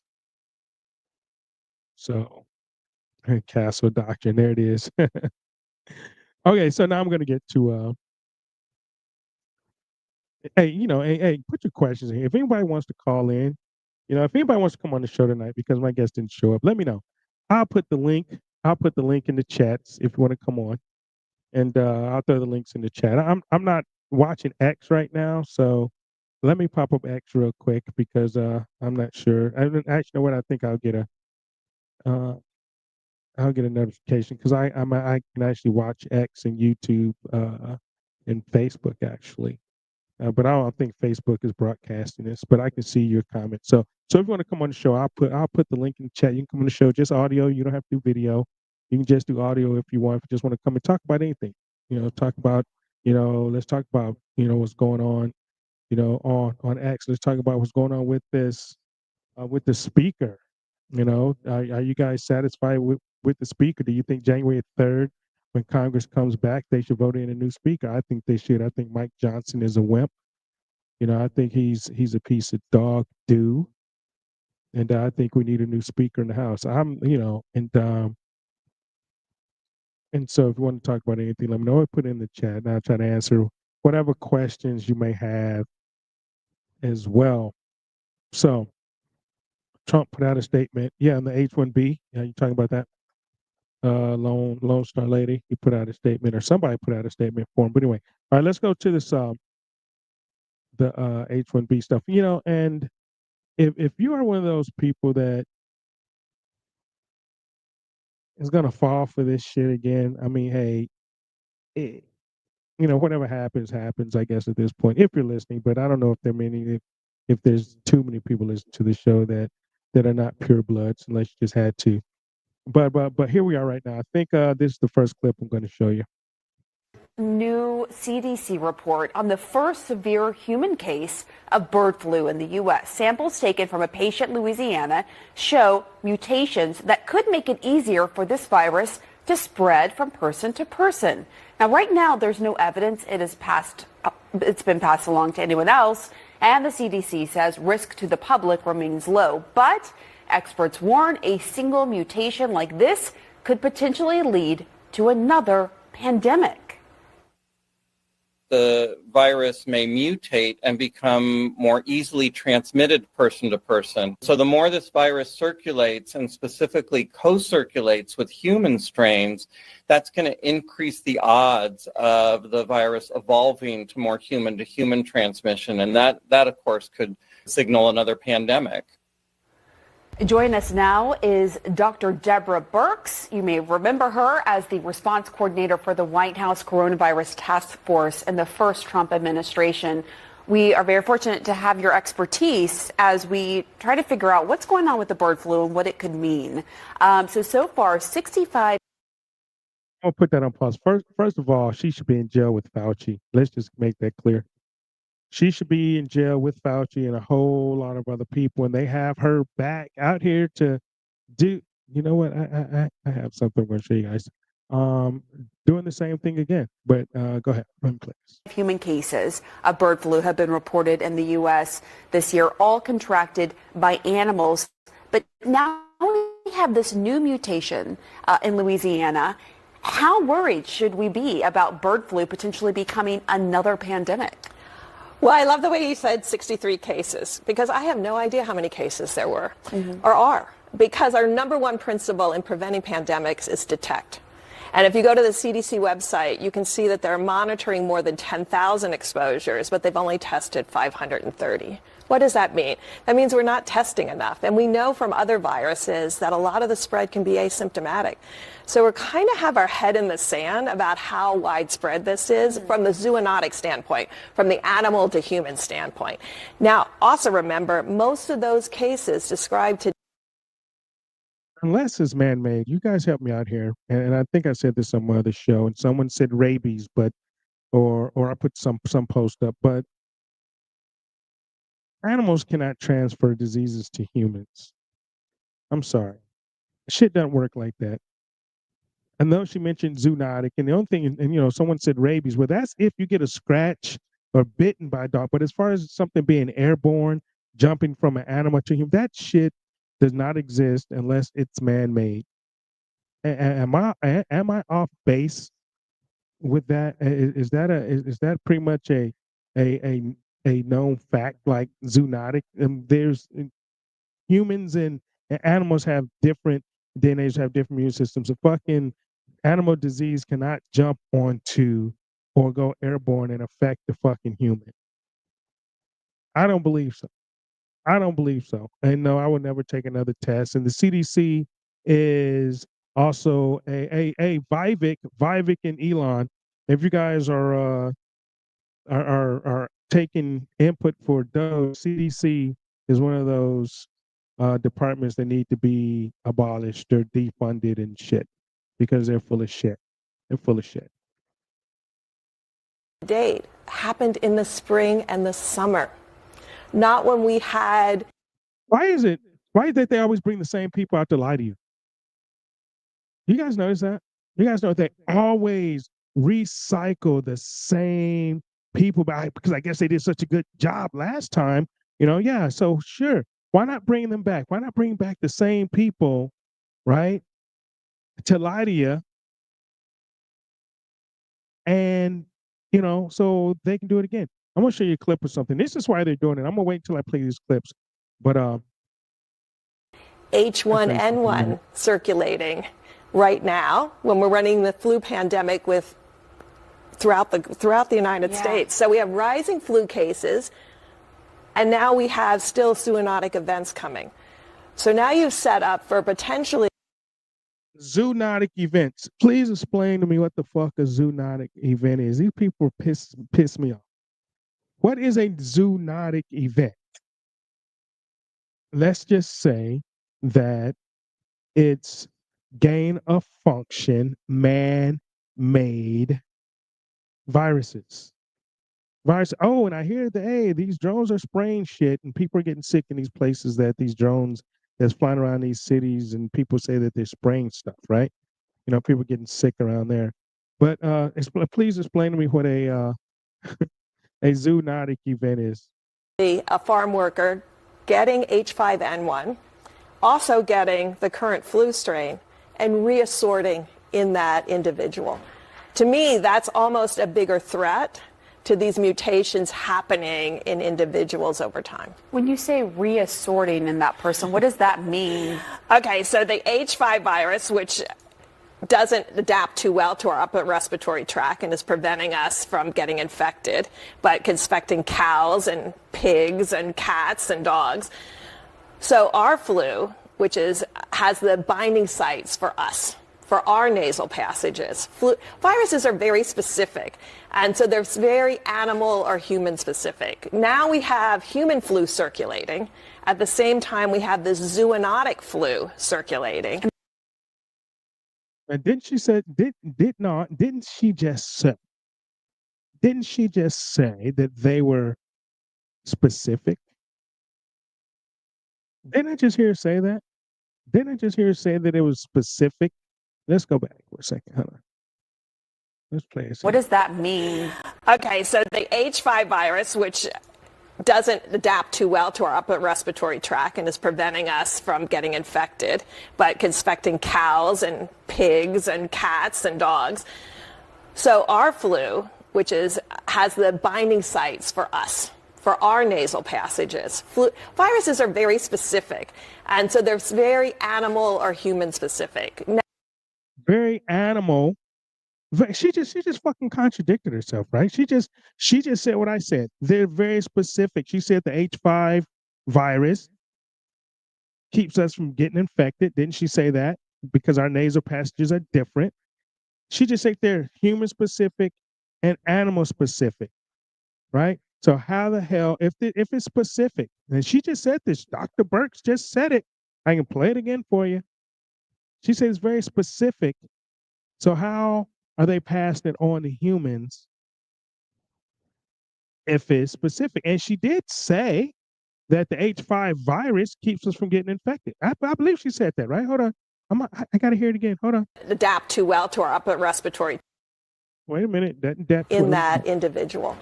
So, Castle Doctrine, there it is. Okay, so now I'm going to get to, hey, put your questions in here. If anybody wants to call in, if anybody wants to come on the show tonight because my guest didn't show up, let me know. I'll put the link in the chats if you want to come on, and I'll throw the links in the chat. I'm not watching X right now, so let me pop up X real quick because I'm not sure. I don't actually know what I think uh, I'll get a notification because I can actually watch X and YouTube and Facebook actually. But I don't think Facebook is broadcasting this, but I can see your comments. So if you want to come on the show, I'll put the link in the chat. You can come on the show, just audio. You don't have to do video. You can just do audio if you want. If you just want to come and talk about anything, talk about, let's talk about, what's going on, on X. Let's talk about what's going on with this, with the speaker. Are you guys satisfied with the speaker? Do you think January 3rd, when Congress comes back, they should vote in a new speaker? I think they should. I think Mike Johnson is a wimp. I think he's a piece of dog do, and I think we need a new speaker in the House. And so if you want to talk about anything, let me know. Put it in the chat, and I'll try to answer whatever questions you may have as well. So Trump put out a statement. Yeah, on the H-1B. Yeah, you talking about that? Lone Star Lady. He put out a statement, or somebody put out a statement for him. But anyway, all right, let's go to this the H-1B stuff. And if you are one of those people that is gonna fall for this shit again, I mean, hey, whatever happens, I guess at this point, if you're listening. But I don't know if there are many, if there's too many people listening to the show that are not pure bloods, unless you just had to. But here we are right now. I think this is the first clip I'm going to show you. New CDC report on the first severe human case of bird flu in the U.S. Samples taken from a patient in Louisiana show mutations that could make it easier for this virus to spread from person to person. Now, right now, there's no evidence it's been passed along to anyone else, and the CDC says risk to the public remains low. But experts warn a single mutation like this could potentially lead to another pandemic. The virus may mutate and become more easily transmitted person to person. So the more this virus circulates, and specifically co-circulates with human strains, that's going to increase the odds of the virus evolving to more human-to-human transmission. And that of course, could signal another pandemic. Joining us now is Dr. Deborah Birx. You may remember her as the response coordinator for the White House Coronavirus Task Force in the first Trump administration. We are very fortunate to have your expertise as we try to figure out what's going on with the bird flu and what it could mean. So far, 65. I'll put that on pause. First of all, she should be in jail with Fauci. Let's just make that clear. She should be in jail with Fauci and a whole lot of other people, and they have her back out here to do. You know what? I have something I'm going to show you guys. Doing the same thing again. But go ahead, please. Human cases of bird flu have been reported in the U.S. this year, all contracted by animals. But now we have this new mutation in Louisiana. How worried should we be about bird flu potentially becoming another pandemic? Well, I love the way you said 63 cases, because I have no idea how many cases there were or are, because our number one principle in preventing pandemics is detect. And if you go to the CDC website, you can see that they're monitoring more than 10,000 exposures, but they've only tested 530. What does that mean? That means we're not testing enough. And we know from other viruses that a lot of the spread can be asymptomatic. So we're kind of have our head in the sand about how widespread this is from the zoonotic standpoint, from the animal to human standpoint. Now, also remember, most of those cases described to unless it's man-made, you guys help me out here. And I think I said this on my other show, and someone said rabies, but or I put some post up, but Animals cannot transfer diseases to humans. I'm sorry. Shit doesn't work like that. I know she mentioned zoonotic, and the only thing, and someone said rabies. Well, that's if you get a scratch or bitten by a dog. But as far as something being airborne, jumping from an animal to human, that shit does not exist unless it's man-made. Am I off base with that? Is that pretty much a known fact, like zoonotic? There's humans and animals have different DNAs, have different immune systems. A fucking animal disease cannot jump onto or go airborne and affect the fucking human. I don't believe so. I don't believe so. And no, I would never take another test. And the CDC is also a Vivek and Elon. If you guys are taking input for those, CDC is one of those departments that need to be abolished or defunded and shit because they're full of shit. They're full of shit. Date happened in the spring and the summer, not when we had. Why is it that they always bring the same people out to lie to you? You guys notice that? You guys know they always recycle the same people because I guess they did such a good job last time. Yeah, so sure. Why not bring them back? Why not bring back the same people, right, to lie to you? And, so they can do it again. I'm going to show you a clip or something. This is why they're doing it. I'm going to wait until I play these clips. But H1N1 circulating right now when we're running the flu pandemic throughout the United States. So we have rising flu cases, and now we have still zoonotic events coming. So now you've set up for potentially zoonotic events. Please explain to me what the fuck a zoonotic event is. These people piss me off. What is a zoonotic event? Let's just say that it's gain of function, man-made viruses. Oh, and I hear these drones are spraying shit and people are getting sick in these places that these drones that's flying around these cities, and people say that they're spraying stuff, right? People getting sick around there. But please explain to me what a zoonotic event is. a farm worker getting H5N1, also getting the current flu strain, and reassorting in that individual. To me, that's almost a bigger threat to these mutations happening in individuals over time. When you say reassorting in that person, what does that mean? Okay, so the H5 virus, which doesn't adapt too well to our upper respiratory tract and is preventing us from getting infected, but can infect cows and pigs and cats and dogs. So our flu, which has the binding sites for us, for our nasal passages. Viruses are very specific, and so they're very animal or human specific. Now we have human flu circulating. At the same time, we have this zoonotic flu circulating. And didn't she just say that they were specific? Didn't I just hear her say that? Didn't I just hear her say that it was specific? Let's go back for a second. Hold on. Let's play it. What does that mean? Okay, so the H5 virus, which doesn't adapt too well to our upper respiratory tract and is preventing us from getting infected, but can infect cows and pigs and cats and dogs. So our flu, which has the binding sites for us, for our nasal passages. Viruses are very specific, and so they're very animal or human specific. Very animal. She just fucking contradicted herself, right? She just said what I said. They're very specific. She said the H5 virus keeps us from getting infected. Didn't she say that? Because our nasal passages are different. She just said they're human specific and animal specific, right? So how the hell, if it's specific, and she just said this, Dr. Burks just said it. I can play it again for you. She said it's very specific. So how are they passing it on to humans if it's specific? And she did say that the H5 virus keeps us from getting infected. I believe she said that, right? Hold on. I got to hear it again. Hold on. Adapt too well to our upper respiratory Wait a minute. That in that individual.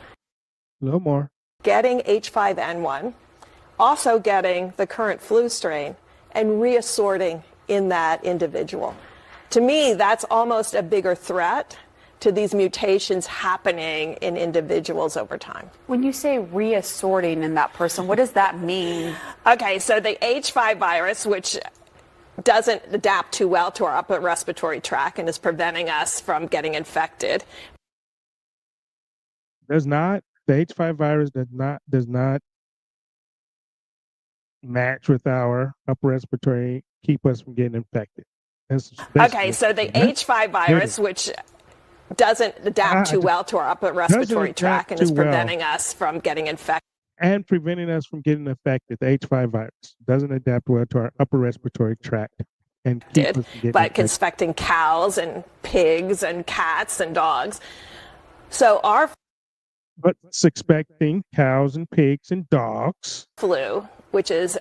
A little more. Getting H5N1, also getting the current flu strain, and reassorting in that individual. To me, that's almost a bigger threat to these mutations happening in individuals over time. When you say reassorting in that person, what does that mean? Okay, so the H5 virus, which doesn't adapt too well to our upper respiratory tract and is preventing us from getting infected. Does not. The H5 virus does not match with our upper respiratory, keep us from getting infected. Okay, so the H5 virus, which doesn't adapt too well to our upper respiratory tract and is preventing us from getting infected. And preventing us from getting infected. The H5 virus doesn't adapt well to our upper respiratory tract and keep us from getting but infected. infecting cows and pigs and cats and dogs. So our But expecting cows and pigs and dogs. Flu, which has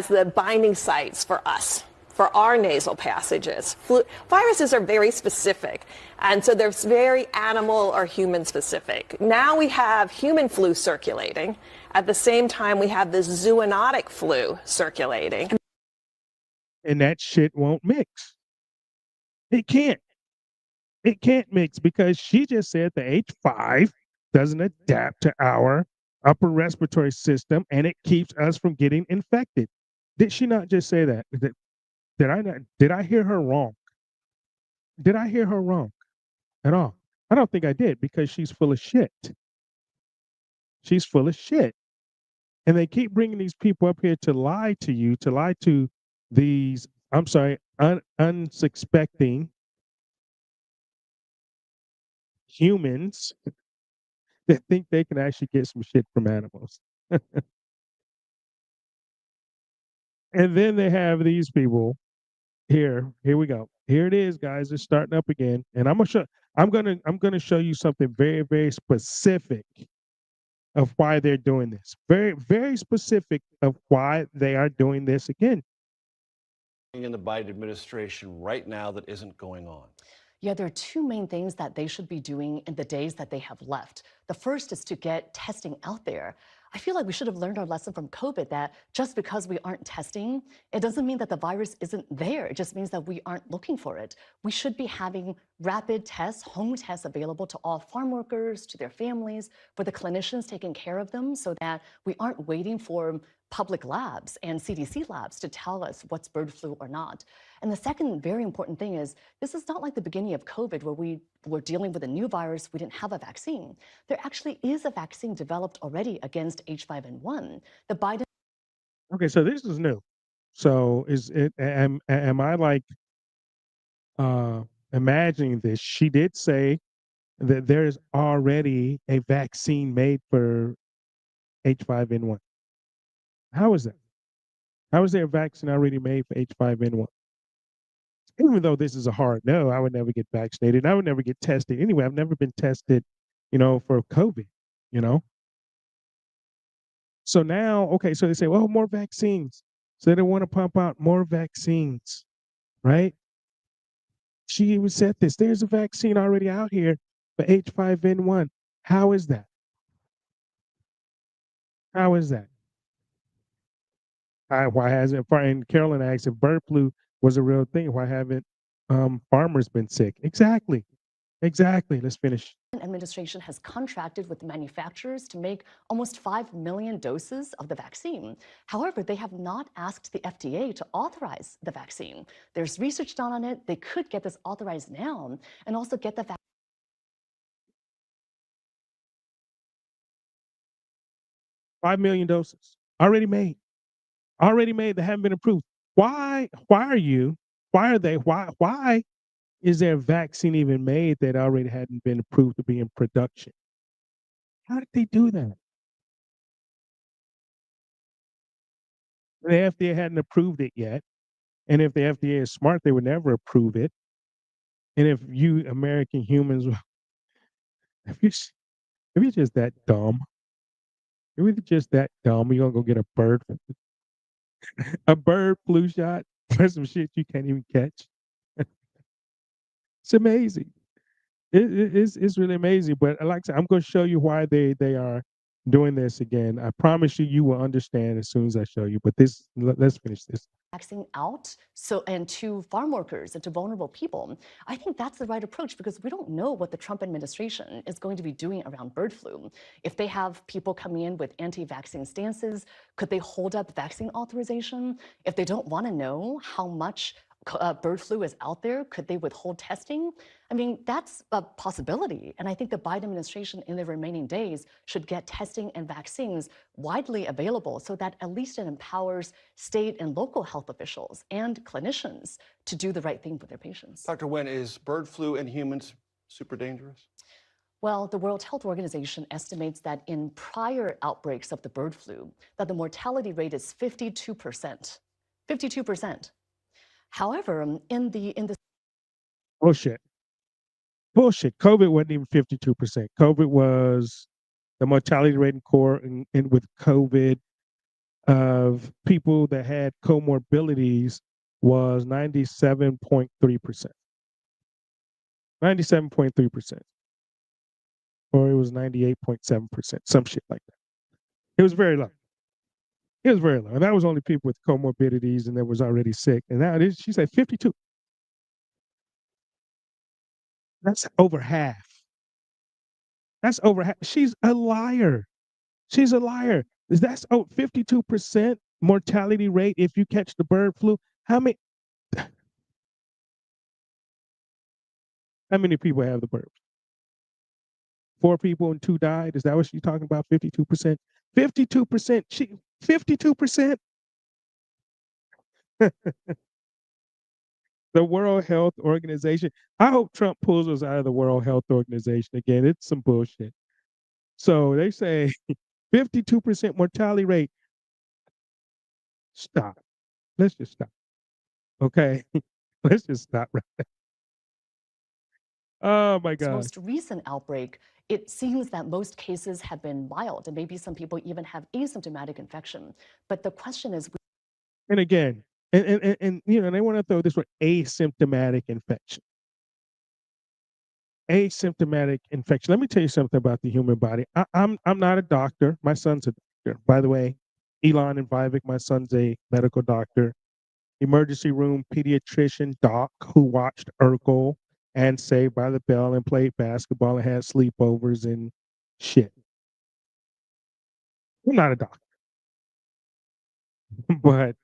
the binding sites for us, for our nasal passages. Viruses are very specific, and so they're very animal or human specific. Now we have human flu circulating. At the same time, we have this zoonotic flu circulating. And that shit won't mix. It can't. It can't mix because she just said the H5 doesn't adapt to our upper respiratory system and it keeps us from getting infected. Did she not just say that? Did I hear her wrong? Did I hear her wrong at all? I don't think I did because she's full of shit. She's full of shit. And they keep bringing these people up here to lie to you, to lie to these, unsuspecting humans that think they can actually get some shit from animals. And then they have these people here. Here we go. Here it is, guys. It's starting up again. And I'm gonna show you something very, very specific of why they're doing this. Very, very specific of why they are doing this again. In the Biden administration right now that isn't going on? Yeah, there are two main things that they should be doing in the days that they have left. The first is to get testing out there. I feel like we should have learned our lesson from COVID that just because we aren't testing, it doesn't mean that the virus isn't there. It just means that we aren't looking for it. We should be having rapid tests, home tests available to all farm workers, to their families, for the clinicians taking care of them so that we aren't waiting for public labs and CDC labs to tell us what's bird flu or not. And the second very important thing is this is not like the beginning of COVID where we were dealing with a new virus, we didn't have a vaccine. There actually is a vaccine developed already against H5N1. The Biden. Okay, so this is new. So am I like imagining this? She did say that there's already a vaccine made for H5N1. How is that? How is there a vaccine already made for H5N1? Even though this is a hard no, I would never get vaccinated. I would never get tested. Anyway, I've never been tested, for COVID, So now, okay, so they say, well, more vaccines. So they want to pump out more vaccines, right? She even said this. There's a vaccine already out here for H5N1. How is that? How is that? Why hasn't, and Carolyn asked if bird flu was a real thing, why haven't farmers been sick? Exactly. Let's finish. Administration has contracted with manufacturers to make almost 5 million doses of the vaccine. However, they have not asked the FDA to authorize the vaccine. There's research done on it. They could get this authorized now and also get the vaccine. 5 million doses already made that haven't been approved. Why is there a vaccine even made that already hadn't been approved to be in production? How did they do that? The FDA hadn't approved it yet. And if the FDA is smart, they would never approve it. And if you American humans, if you're just that dumb, You're really just that dumb. You're gonna go get a bird flu shot for some shit you can't even catch. It's amazing. It's really amazing. But like I said, I'm going to show you why they are doing this again. I promise you will understand as soon as I show you. But let's finish this. Vaccine out and to farm workers and to vulnerable people. I think that's the right approach because we don't know what the Trump administration is going to be doing around bird flu. If they have people coming in with anti-vaccine stances, could they hold up vaccine authorization? If they don't want to know how much bird flu is out there, could they withhold testing? I mean, that's a possibility. And I think the Biden administration in the remaining days should get testing and vaccines widely available so that at least it empowers state and local health officials and clinicians to do the right thing for their patients. Dr. Wen, is bird flu in humans super dangerous? Well, the World Health Organization estimates that in prior outbreaks of the bird flu, that the mortality rate is 52%. 52%. However, in the Bullshit. COVID wasn't even 52%. COVID was the mortality rate in with COVID of people that had comorbidities was 97.3%. 97.3%. Or it was 98.7%, some shit like that. It was very low. It was very low. And that was only people with comorbidities and that was already sick. And now she said 52. That's over half. That's over half. She's a liar. She's a liar. That's 52% mortality rate if you catch the bird flu. How many people have the bird? 4 people and 2 died. Is that what she's talking about? 52%. 52%. 52%. The World Health Organization. I hope Trump pulls us out of the World Health Organization again. It's some bullshit. So they say 52% mortality rate. Stop. Let's just stop. Okay? Let's just stop right there. Oh my God. Most recent outbreak, it seems that most cases have been mild and maybe some people even have asymptomatic infection. But the question is, and again, and you know, they want to throw this word asymptomatic infection. Asymptomatic infection. Let me tell you something about the human body. I'm not a doctor. My son's a doctor. By the way, Elon and Vivek, my son's a medical doctor, emergency room pediatrician doc who watched Urkel and Saved by the Bell and played basketball and had sleepovers and shit. I'm not a doctor. But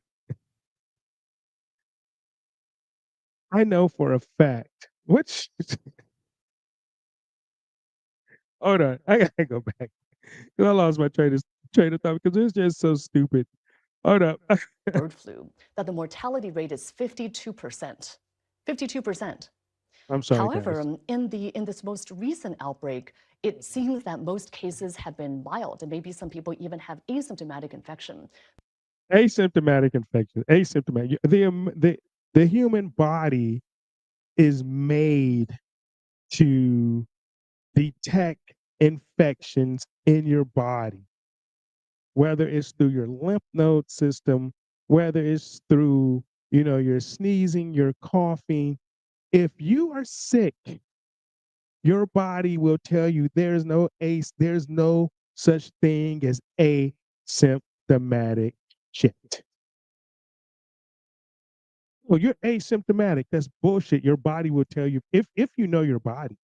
I know for a fact, which hold on, I gotta go back. I lost my train of thought because it's just so stupid. Hold up. bird flu, that the mortality rate is 52%. 52%. I'm sorry. However, guys. in this most recent outbreak, it seems that most cases have been mild and maybe some people even have asymptomatic infection. Asymptomatic infection. Asymptomatic. The human body is made to detect infections in your body, whether it's through your lymph node system, whether it's through, your sneezing, your coughing. If you are sick, your body will tell you there's no such thing as asymptomatic shit. Well, you're asymptomatic. That's bullshit. Your body will tell you if you know your body.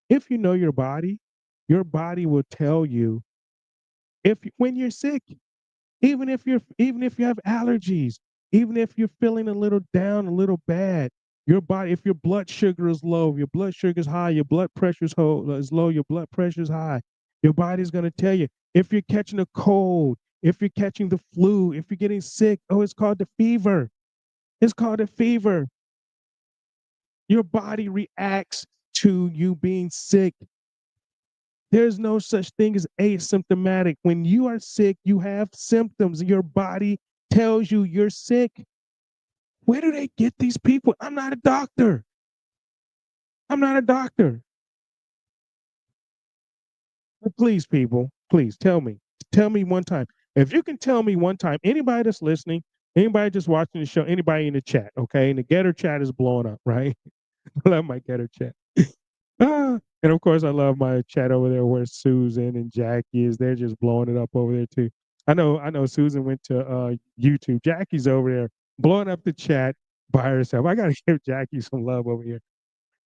If you know your body will tell you when you're sick, even if you have allergies, even if you're feeling a little down, a little bad, your body, if your blood sugar is low, your blood sugar is high, your blood pressure is low, your blood pressure is high, your body's going to tell you. If you're catching a cold, if you're catching the flu, if you're getting sick, it's called the fever. It's called a fever. Your body reacts to you being sick. There's no such thing as asymptomatic. When you are sick, you have symptoms. Your body tells you you're sick. Where do they get these people? I'm not a doctor. I'm not a doctor. But please, people, please tell me Tell me one time. If you can tell me one time, anybody that's listening, anybody just watching the show, anybody in the chat, okay? And the Getter chat is blowing up, right? I love my Getter chat. And of course, I love my chat over there where Susan and Jackie is. They're just blowing it up over there too. I know Susan went to YouTube. Jackie's over there blowing up the chat by herself. I gotta give Jackie some love over here.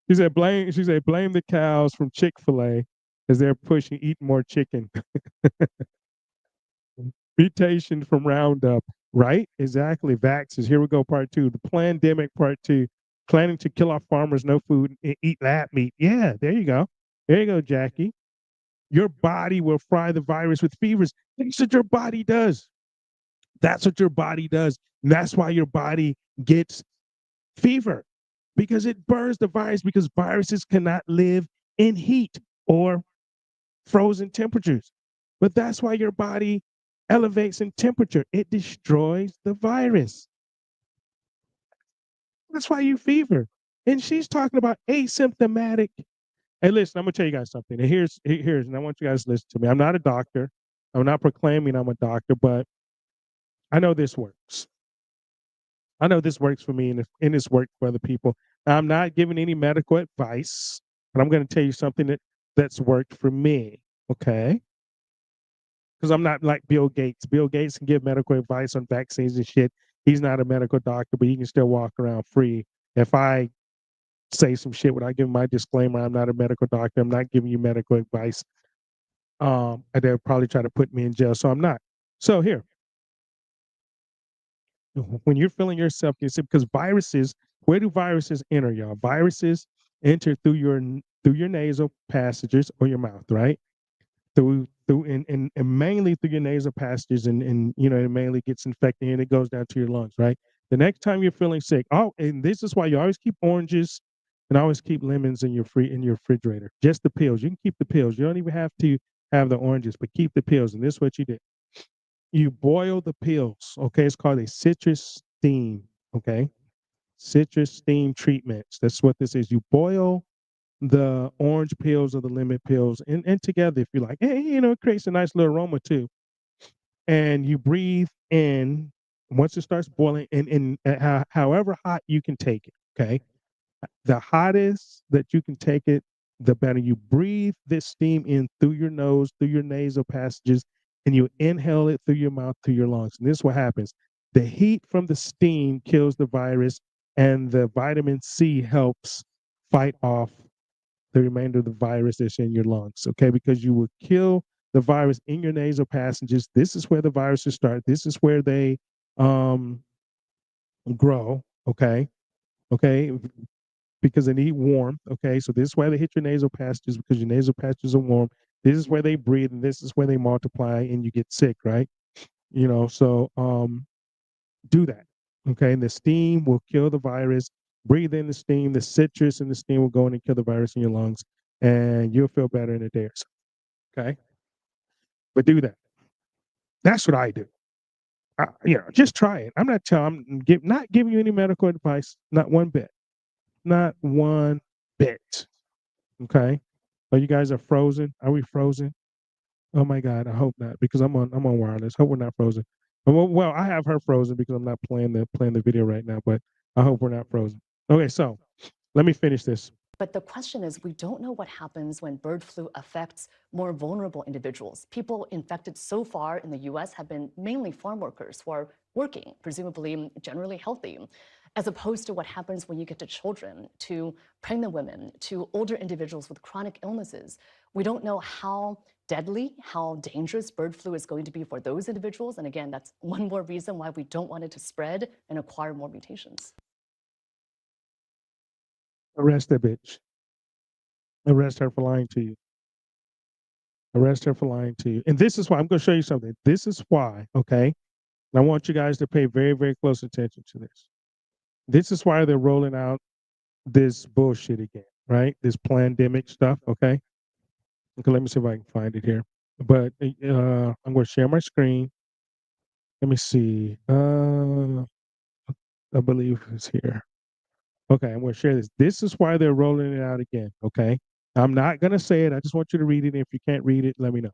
She said blame the cows from Chick-fil-A as they're pushing eat more chicken. Mutation from Roundup, right? Exactly. Vaxes. Here we go, part 2. The pandemic, part 2. Planning to kill off farmers, no food, and eat lab meat. Yeah, there you go. There you go, Jackie. Your body will fry the virus with fevers. That's what your body does. That's what your body does. And that's why your body gets fever, because it burns the virus, because viruses cannot live in heat or frozen temperatures. But that's why your body elevates in temperature. It destroys the virus. That's why you fever. And she's talking about asymptomatic. Hey, listen, I'm gonna tell you guys something. And here's, and I want you guys to listen to me. I'm not a doctor. I'm not proclaiming I'm a doctor, but I know this works. I know this works for me, and this worked for other people. Now, I'm not giving any medical advice, but I'm going to tell you something that's worked for me. Okay? Because I'm not like Bill Gates. Bill Gates can give medical advice on vaccines and shit. He's not a medical doctor, but he can still walk around free. If I say some shit without giving my disclaimer, I'm not a medical doctor, I'm not giving you medical advice, they'll probably try to put me in jail. So I'm not. So here, when you're feeling yourself, because viruses, where do viruses enter, y'all? Viruses enter through your nasal passages or your mouth, right? And mainly through your nasal passages, and it mainly gets infected and it goes down to your lungs, right? The next time you're feeling sick, and this is why you always keep oranges and always keep lemons in your refrigerator. Just the pills. You can keep the pills. You don't even have to have the oranges, but keep the pills. And this is what you did. You boil the pills, okay? It's called a citrus steam, okay? Citrus steam treatments. That's what this is. You boil the orange pills or the lemon pills and together, if you like. Hey, it creates a nice little aroma too. And you breathe in once it starts boiling, and however hot you can take it, okay? The hottest that you can take it, the better. You breathe this steam in through your nose, through your nasal passages, and you inhale it through your mouth, through your lungs. And this is what happens. The heat from the steam kills the virus, and the vitamin C helps fight off the remainder of the virus that's in your lungs, okay? Because you will kill the virus in your nasal passages. This is where the viruses start. This is where they grow, okay? Okay, because they need warmth, okay? So this is why they hit your nasal passages, because your nasal passages are warm. This is where they breathe, and this is where they multiply, and you get sick, right? So do that, okay? And the steam will kill the virus. Breathe in the steam. The citrus and the steam will go in and kill the virus in your lungs, and you'll feel better in a day or so, okay? But do that. That's what I do. Just try it. I'm not giving you any medical advice, not one bit. Not one bit. Okay. Oh, you guys are frozen? Are we frozen? Oh my God, I hope not, because I'm on wireless. Hope we're not frozen. Well, I have her frozen because I'm not playing the video right now, but I hope we're not frozen. Okay, so let me finish this. But the question is, we don't know what happens when bird flu affects more vulnerable individuals. People infected so far in the US have been mainly farm workers who are working, presumably generally healthy, as opposed to what happens when you get to children, to pregnant women, to older individuals with chronic illnesses. We don't know how deadly, how dangerous bird flu is going to be for those individuals. And again, that's one more reason why we don't want it to spread and acquire more mutations. Arrest that bitch. Arrest her for lying to you. Arrest her for lying to you. And this is why I'm going to show you something. This is why, okay? And I want you guys to pay very, very close attention to this. This is why they're rolling out this bullshit again, right? This pandemic stuff, okay? Okay, let me see if I can find it here. But I'm going to share my screen. Let me see. I believe it's here. Okay, I'm going to share this. This is why they're rolling it out again, okay? I'm not going to say it. I just want you to read it. If you can't read it, let me know.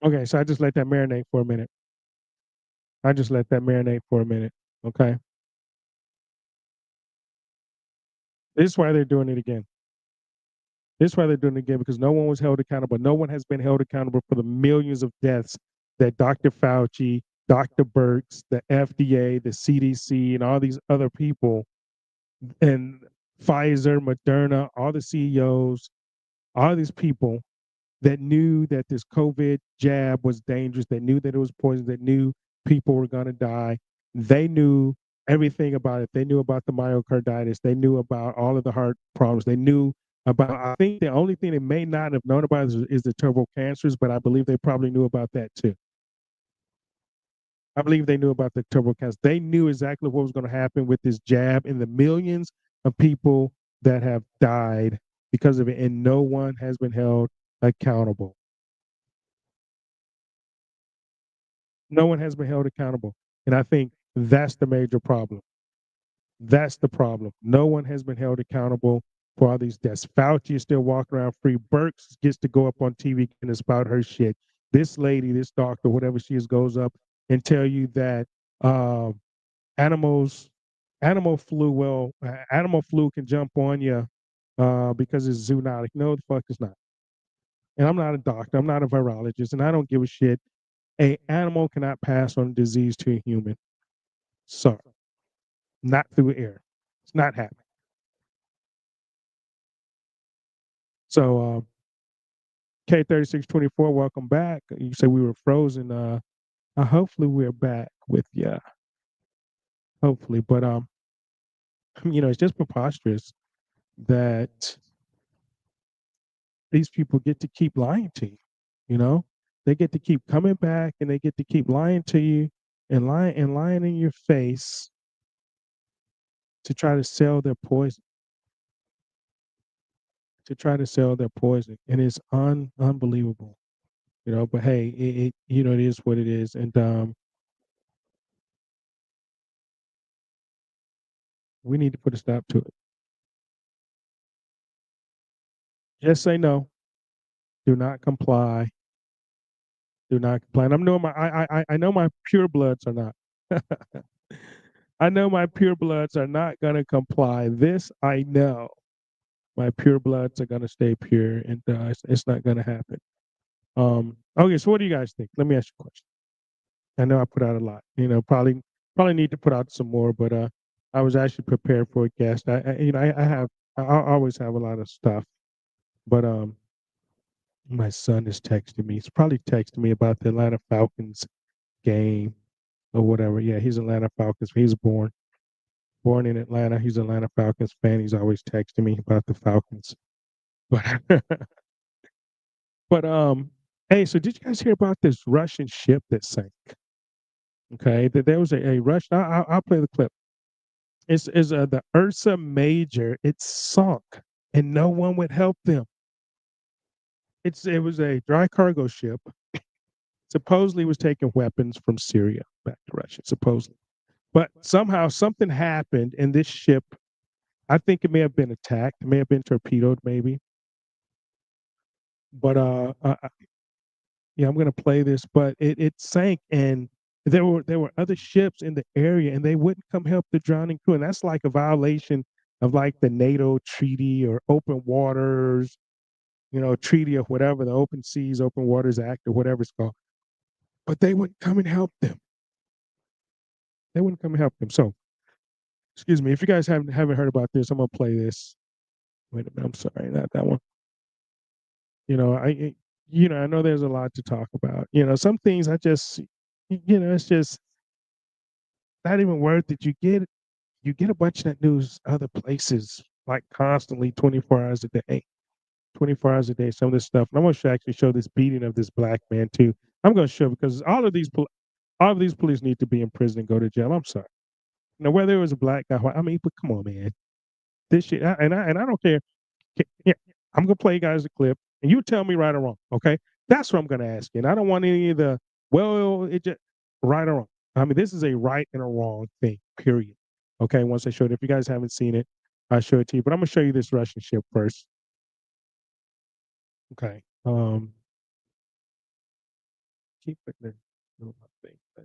Okay, so I just let that marinate for a minute. Okay. This is why they're doing it again. Because no one was held accountable. No one has been held accountable for the millions of deaths that Dr. Fauci, Dr. Birx, the FDA, the CDC, and all these other people, and Pfizer, Moderna, all the CEOs, all these people that knew that this COVID jab was dangerous, that knew that it was poison, that knew people were going to die. They knew everything about it. They knew about the myocarditis. They knew about all of the heart problems. They knew about, I think the only thing they may not have known about is the turbo cancers, but I believe they probably knew about that too. I believe they knew about the turbo cancer. They knew exactly what was going to happen with this jab and the millions of people that have died because of it, and no one has been held accountable. No one has been held accountable. And I think that's the major problem. That's the problem. No one has been held accountable for all these deaths. Fauci is still walking around free. Birx gets to go up on TV and spout her shit. This lady, this doctor, whatever she is, goes up and tell you that animal flu can jump on you because it's zoonotic. No, the fuck it's not. And I'm not a doctor. I'm not a virologist, and I don't give a shit. An animal cannot pass on disease to a human. Sorry. Not through air. It's not happening. So K3624, welcome back. You say we were frozen. Hopefully we're back with you. Hopefully. But it's just preposterous that these people get to keep lying to you. You know? They get to keep coming back and they get to keep lying to you and lying in your face to try to sell their poison. And it's unbelievable, but hey, it is what it is. And we need to put a stop to it. Just say no. Do not comply. And I know my pure bloods are not. I know my pure bloods are not gonna comply. This I know. My pure bloods are gonna stay pure, and it's not gonna happen. Okay, so what do you guys think? Let me ask you a question. I know I put out a lot. Probably need to put out some more, but I was actually prepared for a guest. I always have a lot of stuff, but my son is texting me. He's probably texting me about the Atlanta Falcons game or whatever. Yeah, he's Atlanta Falcons. He's born in Atlanta. He's an Atlanta Falcons fan. He's always texting me about the Falcons. But hey, so did you guys hear about this Russian ship that sank? Okay, that there was a Russian. I'll play the clip. It's the Ursa Major. It sunk, and no one would help them. It was a dry cargo ship. Supposedly was taking weapons from Syria back to Russia. Supposedly, but somehow something happened, and this ship, I think it may have been attacked. It may have been torpedoed, maybe. But yeah, I'm gonna play this. But it sank, and there were other ships in the area, and they wouldn't come help the drowning crew, and that's like a violation of like the NATO treaty or open waters, treaty of whatever, the Open Seas, Open Waters Act or whatever it's called. But they wouldn't come and help them. So, excuse me, if you guys haven't heard about this, I'm gonna play this. Wait a minute, I'm sorry, not that one. I know there's a lot to talk about. Some things I just, it's just not even worth it. You get a bunch of that news other places, like constantly 24 hours a day. 24 hours a day, some of this stuff. And I'm going to actually show this beating of this black man too. I'm going to show, because all of these police need to be in prison and go to jail. I'm sorry. Whether it was a black guy, I mean, but come on, man. This shit, and I don't care. Yeah, I'm going to play you guys a clip, and you tell me right or wrong, okay? That's what I'm going to ask you. And I don't want any of the, it just, right or wrong. I mean, this is a right and a wrong thing, period. Okay, once I show it. If you guys haven't seen it, I'll show it to you. But I'm going to show you this Russian ship first. Okay. keep putting it on my thing. But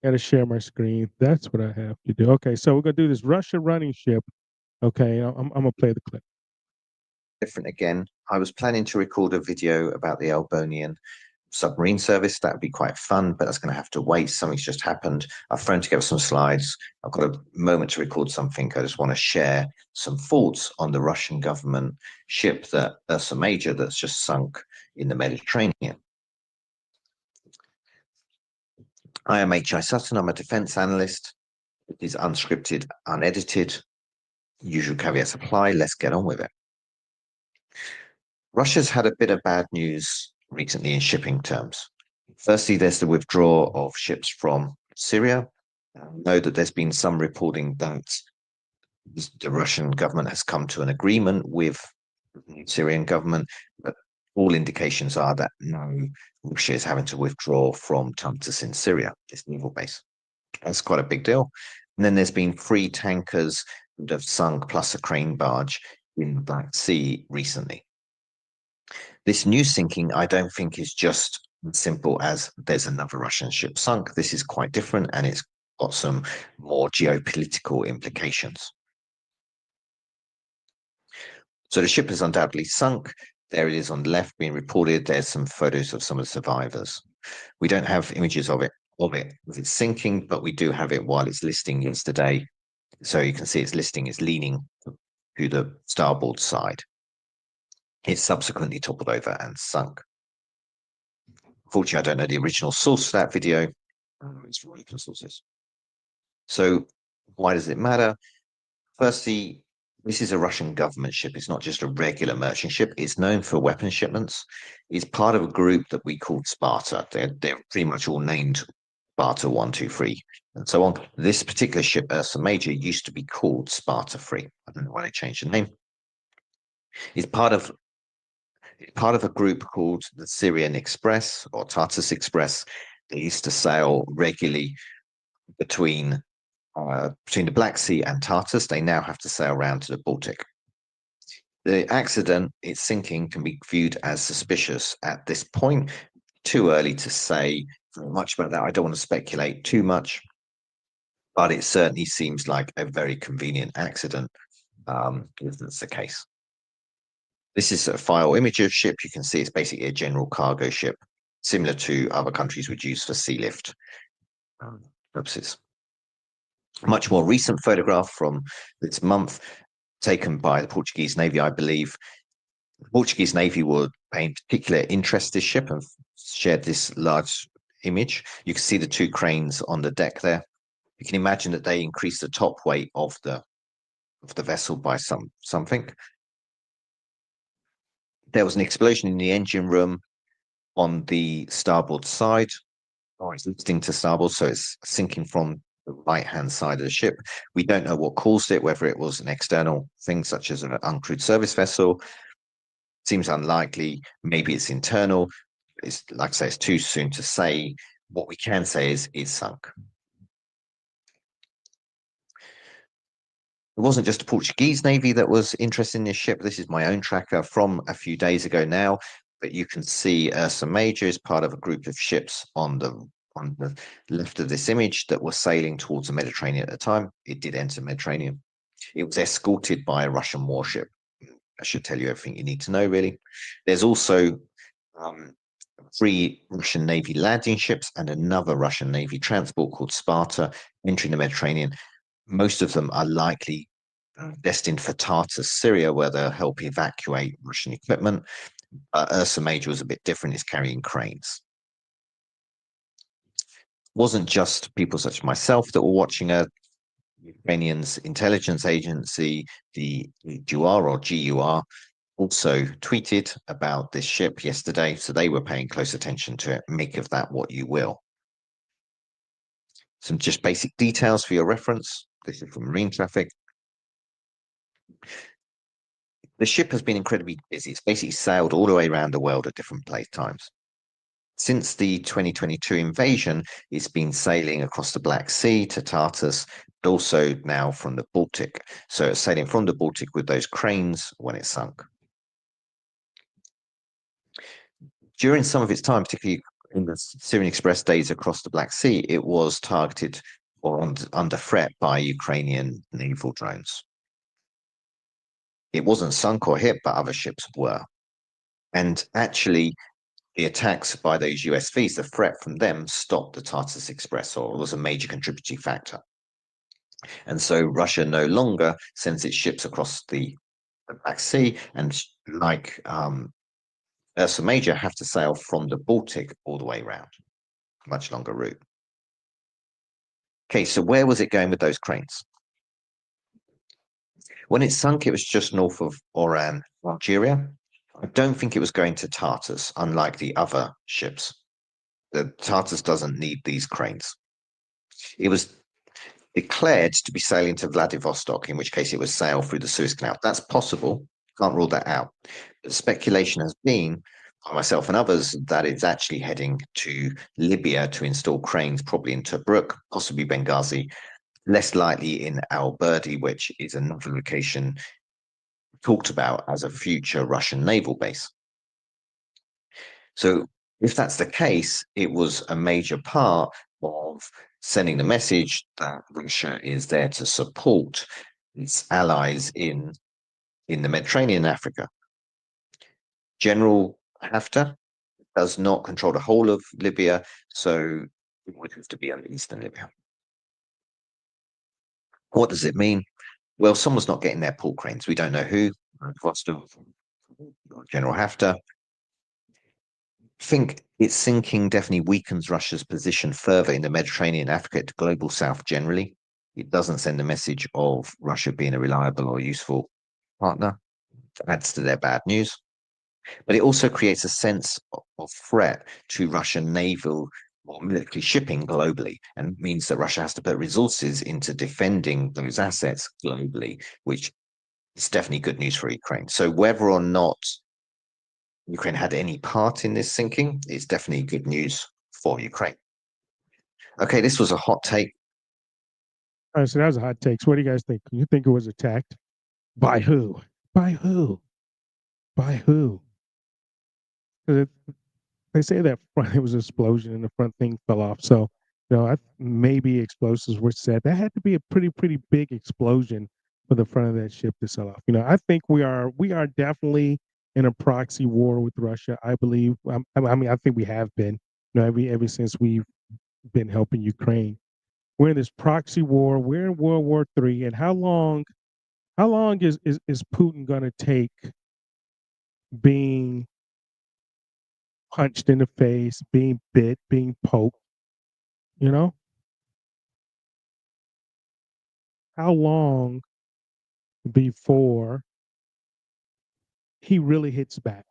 got to share my screen. That's what I have to do. Okay, so we're gonna do this Russia running ship. Okay, I'm gonna play the clip. Different again. I was planning to record a video about the Albanian submarine service. That would be quite fun, but that's going to have to wait. Something's just happened. I've thrown together some slides. I've got a moment to record something. I just want to share some thoughts on the Russian government ship, that Ursa Major, that's just sunk in the Mediterranean. I am H.I. Sutton. I'm a defense analyst. It is unscripted, unedited. Usual caveats apply. Let's get on with it. Russia's had a bit of bad news recently in shipping terms. Firstly, there's the withdrawal of ships from Syria. I know that there's been some reporting that the Russian government has come to an agreement with the Syrian government, but all indications are that no, Russia is having to withdraw from Tartus in Syria, its naval base. That's quite a big deal. And then there's been 3 tankers that have sunk plus a crane barge in the Black Sea recently. This new sinking, I don't think, is just as simple as there's another Russian ship sunk. This is quite different, and it's got some more geopolitical implications. So the ship has undoubtedly sunk. There it is on the left being reported. There's some photos of some of the survivors. We don't have images of it with it sinking, but we do have it while it's listing yesterday. So you can see its listing is leaning to the starboard side. It subsequently toppled over and sunk. Fortunately, I don't know the original source for that video. It's from open sources. So why does it matter? Firstly, this is a Russian government ship. It's not just a regular merchant ship. It's known for weapon shipments. It's part of a group that we called Sparta. They're pretty much all named Sparta 1, 2, 3, and so on. This particular ship, Ursa Major, used to be called Sparta 3. I don't know why they changed the name. It's part of a group called the Syrian Express or Tartus Express. They used to sail regularly between the Black Sea and Tartus. They now have to sail around to the Baltic. The accident, its sinking, can be viewed as suspicious at this point. Too early to say much about that. I don't want to speculate too much, but it certainly seems like a very convenient accident if that's the case. This is a file image of ship. You can see it's basically a general cargo ship, similar to other countries would use for sea lift purposes. Much more recent photograph from this month, taken by the Portuguese Navy, I believe. The Portuguese Navy were paying particular interest in this ship and shared this large image. You can see the 2 cranes on the deck there. You can imagine that they increased the top weight of the vessel by something. There was an explosion in the engine room on the starboard side. It's listing to starboard, so it's sinking from the right-hand side of the ship. We don't know what caused it, whether it was an external thing such as an uncrewed service vessel. Seems unlikely. Maybe it's internal. It's, like I say, it's too soon to say. What we can say is it's sunk. It wasn't just the Portuguese Navy that was interested in this ship. This is my own tracker from a few days ago now, but you can see Ursa Major is part of a group of ships on the left of this image that were sailing towards the Mediterranean at the time. It did enter the Mediterranean. It was escorted by a Russian warship. I should tell you everything you need to know, really. There's also 3 Russian Navy landing ships and another Russian Navy transport called Sparta entering the Mediterranean. Most of them are likely destined for Tartus, Syria, where they'll help evacuate Russian equipment. Ursa Major was a bit different. It's carrying cranes. It wasn't just people such as myself that were watching her. Ukrainian's intelligence agency, the GUR, also tweeted about this ship yesterday, so they were paying close attention to it. Make of that what you will. Some just basic details for your reference. This is from Marine Traffic. The ship has been incredibly busy. It's basically sailed all the way around the world at different times. Since the 2022 invasion, it's been sailing across the Black Sea to Tartus, but also now from the Baltic. So it's sailing from the Baltic with those cranes when it sunk. During some of its time, particularly in the Syrian Express days across the Black Sea, it was targeted or under threat by Ukrainian naval drones. It wasn't sunk or hit, but other ships were. And actually, the attacks by those USVs, the threat from them stopped the Tartus Express, or was a major contributing factor. And so Russia no longer sends its ships across the Black Sea, and like Ursa Major, have to sail from the Baltic all the way around, much longer route. Okay, so where was it going with those cranes? When it sunk, it was just north of Oran, Algeria. I don't think it was going to Tartus, unlike the other ships. The Tartus doesn't need these cranes. It was declared to be sailing to Vladivostok, in which case it would sail through the Suez Canal. That's possible. Can't rule that out. But speculation has been, by myself and others, that it's actually heading to Libya to install cranes, probably in Tobruk, possibly Benghazi, less likely in Al-Berdi, which is another location talked about as a future Russian naval base. So if that's the case, it was a major part of sending the message that Russia is there to support its allies in the Mediterranean and Africa. General Haftar does not control the whole of Libya, so it would have to be under eastern Libya. What does it mean? Well, someone's not getting their pull cranes. We don't know who. General Haftar. I think its sinking definitely weakens Russia's position further in the Mediterranean, Africa, to global south generally. It doesn't send a message of Russia being a reliable or useful partner. It adds to their bad news. But it also creates a sense of threat to Russian naval or military shipping globally, and means that Russia has to put resources into defending those assets globally, which is definitely good news for Ukraine. So whether or not Ukraine had any part in this sinking is definitely good news for Ukraine. Okay, this was a hot take. All right, so that was a hot take. So what do you guys think? You think it was attacked? By who? By who? By who? Because they say that front, it was an explosion and the front thing fell off. So, maybe explosives were set. That had to be a pretty big explosion for the front of that ship to sell off. I think we are definitely in a proxy war with Russia. I believe. I think we have been. Ever since we've been helping Ukraine, we're in this proxy war. We're in World War III, and how long is Putin going to take being punched in the face, being bit, being poked? How long before he really hits back?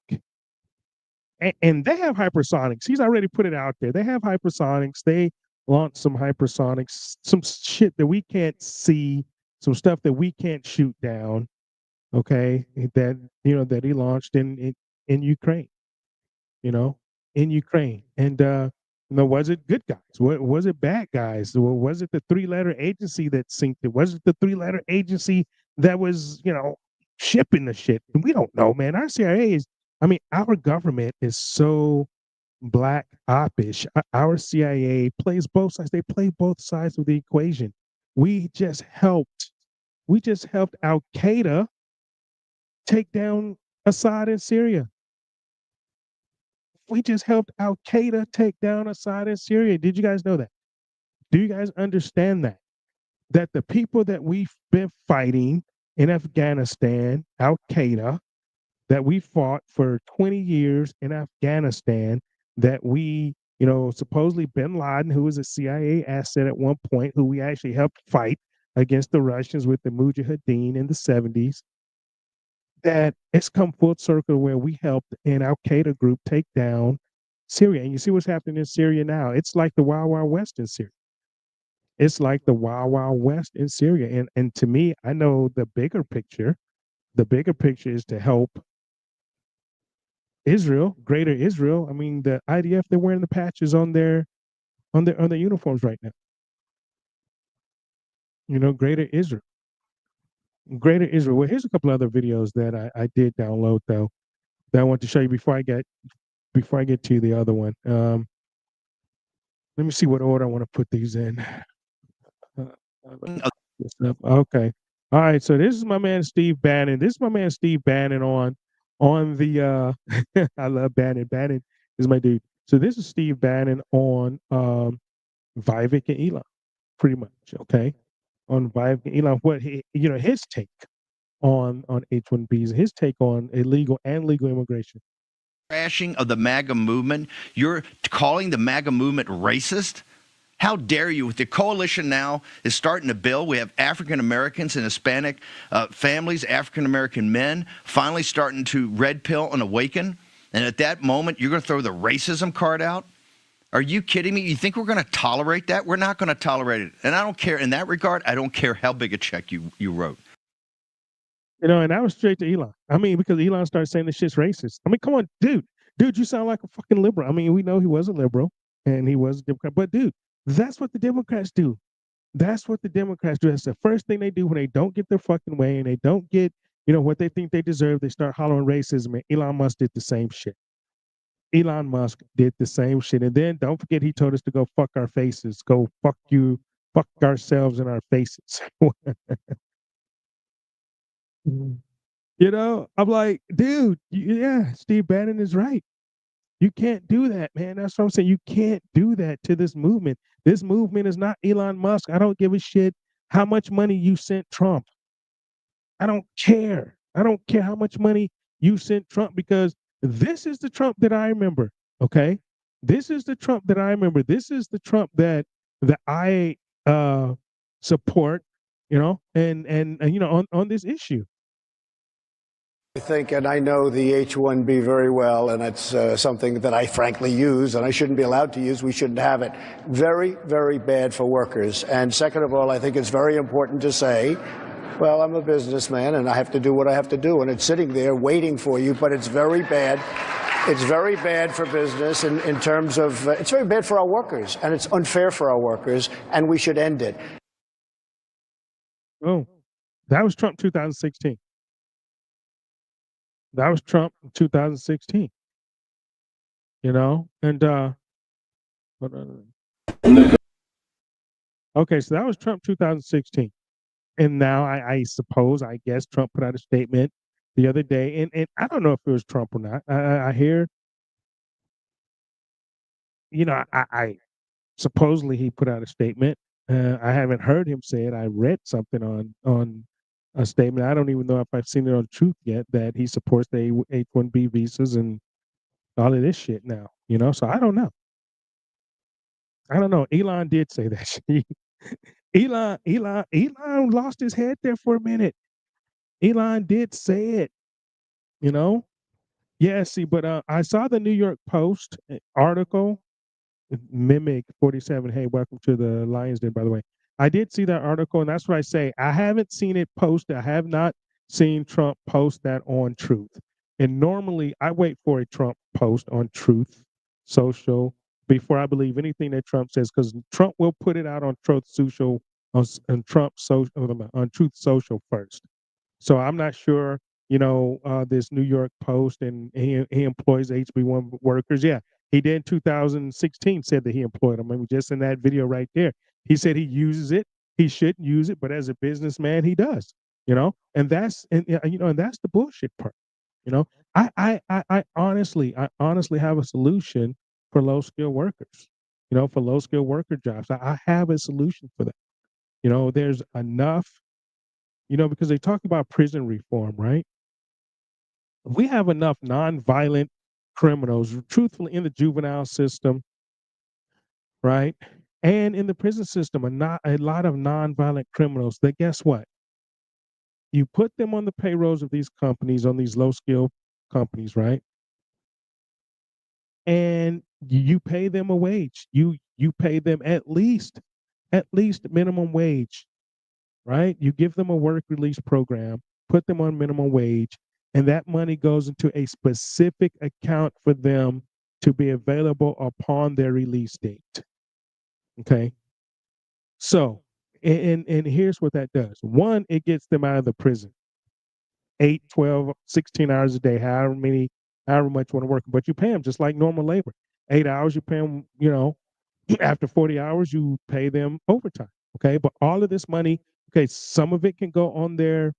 And they have hypersonics. He's already put it out there. They have hypersonics. They launched some hypersonics, some shit that we can't see, some stuff that we can't shoot down. Okay, that he launched in Ukraine. In Ukraine, and was it good guys? Was it bad guys? Was it the three-letter agency that sinked it? Was it the three-letter agency that was shipping the shit? We don't know, man. Our CIA is. Our government is so black opish. Our CIA plays both sides. They play both sides of the equation. We just helped Al Qaeda take down Assad in Syria. We just helped Al Qaeda take down Assad in Syria. Did you guys know that? Do you guys understand that? That the people that we've been fighting in Afghanistan, Al Qaeda, that we fought for 20 years in Afghanistan, that we, supposedly bin Laden, who was a CIA asset at one point, who we actually helped fight against the Russians with the Mujahideen in the 70s, that it's come full circle where we helped an Al Qaeda group take down Syria. And you see what's happening in Syria now. It's like the Wild Wild West in Syria. It's like the Wild Wild West in Syria. And to me, I know the bigger picture. The bigger picture is to help Israel, greater Israel. The IDF, they're wearing the patches on their uniforms right now. Greater Israel. Greater Israel. Well, here's a couple other videos that I did download though that I want to show you before I get to the other one. Let me see what order I want to put these in. Okay. All right. So this is my man Steve Bannon. This is my man Steve Bannon on the I love Bannon. Bannon is my dude. So this is Steve Bannon on Vivek and Elon, pretty much. Okay. On Vivek and Elon, what he, his take on H-1Bs, his take on illegal and legal immigration. Crashing of the MAGA movement. You're calling the MAGA movement racist? How dare you? With the coalition now is starting to build. We have African Americans and Hispanic families, African American men, finally starting to red pill and awaken. And at that moment, you're going to throw the racism card out? Are you kidding me? You think we're going to tolerate that? We're not going to tolerate it. And I don't care. In that regard, I don't care how big a check you wrote. And that was straight to Elon. I mean, because Elon started saying this shit's racist. I mean, come on, dude, you sound like a fucking liberal. I mean, we know he was a liberal and he was a Democrat, but dude, that's what the Democrats do. That's what the Democrats do. That's the first thing they do when they don't get their fucking way and they don't get, what they think they deserve. They start hollering racism. And Elon Musk did the same shit. Elon Musk did the same shit. And then don't forget, he told us to go fuck our faces, go fuck you, fuck ourselves in our faces. I'm like, dude, yeah, Steve Bannon is right. You can't do that, man. That's what I'm saying. You can't do that to this movement. This movement is not Elon Musk. I don't give a shit how much money you sent Trump. I don't care. I don't care how much money you sent Trump, because this is the Trump that I remember. Okay. This is the Trump that I remember. This is the Trump that I support, and on this issue. I think, and I know the H-1B very well, and it's something that I frankly use, and I shouldn't be allowed to use. We shouldn't have it. Very, very bad for workers. And second of all, I think it's very important to say, well, I'm a businessman, and I have to do what I have to do, and it's sitting there waiting for you, but it's very bad. It's very bad for business in terms of, it's very bad for our workers, and it's unfair for our workers, and we should end it. Oh, that was Trump 2016. That was Trump in 2016. And okay, so that was Trump 2016. And now I suppose, I guess Trump put out a statement the other day, and I don't know if it was Trump or not. I hear, I supposedly he put out a statement. I haven't heard him say it. I read something on a statement. I don't even know if I've seen it on Truth yet, that he supports the H-1B visas and all of this shit now, so I don't know. Elon did say that. Elon lost his head there for a minute. Elon did say it, Yeah, see, but I saw the New York Post article, Mimic 47. Hey, welcome to the Lions Den, by the way. I did see that article, and that's what I say. I haven't seen it posted. I have not seen Trump post that on Truth. And normally I wait for a Trump post on Truth Social before I believe anything that Trump says, because Trump will put it out on Truth Social, on Truth Social first. So I'm not sure, this New York Post, and he employs HB1 workers. Yeah, he did in 2016 said that he employed them. I mean, just in that video right there, he said he uses it. He shouldn't use it, but as a businessman, he does. And that's and that's the bullshit part. I honestly have a solution for low skilled workers. For low skilled worker jobs, I have a solution for that. There's enough. Because they talk about prison reform, right? We have enough nonviolent criminals, truthfully, in the juvenile system, right? And in the prison system, a lot of nonviolent criminals that, guess what? You put them on the payrolls of these companies, on these low-skilled companies, right? And you pay them a wage. You pay them at least minimum wage, right? You give them a work release program, put them on minimum wage, and that money goes into a specific account for them to be available upon their release date. Okay. So, and here's what that does. One, it gets them out of the prison. 8, 12, 16 hours a day, however much you want to work, but you pay them just like normal labor. 8 hours, you pay them, After 40 hours, you pay them overtime. Okay. But all of this money, okay, some of it can go on their,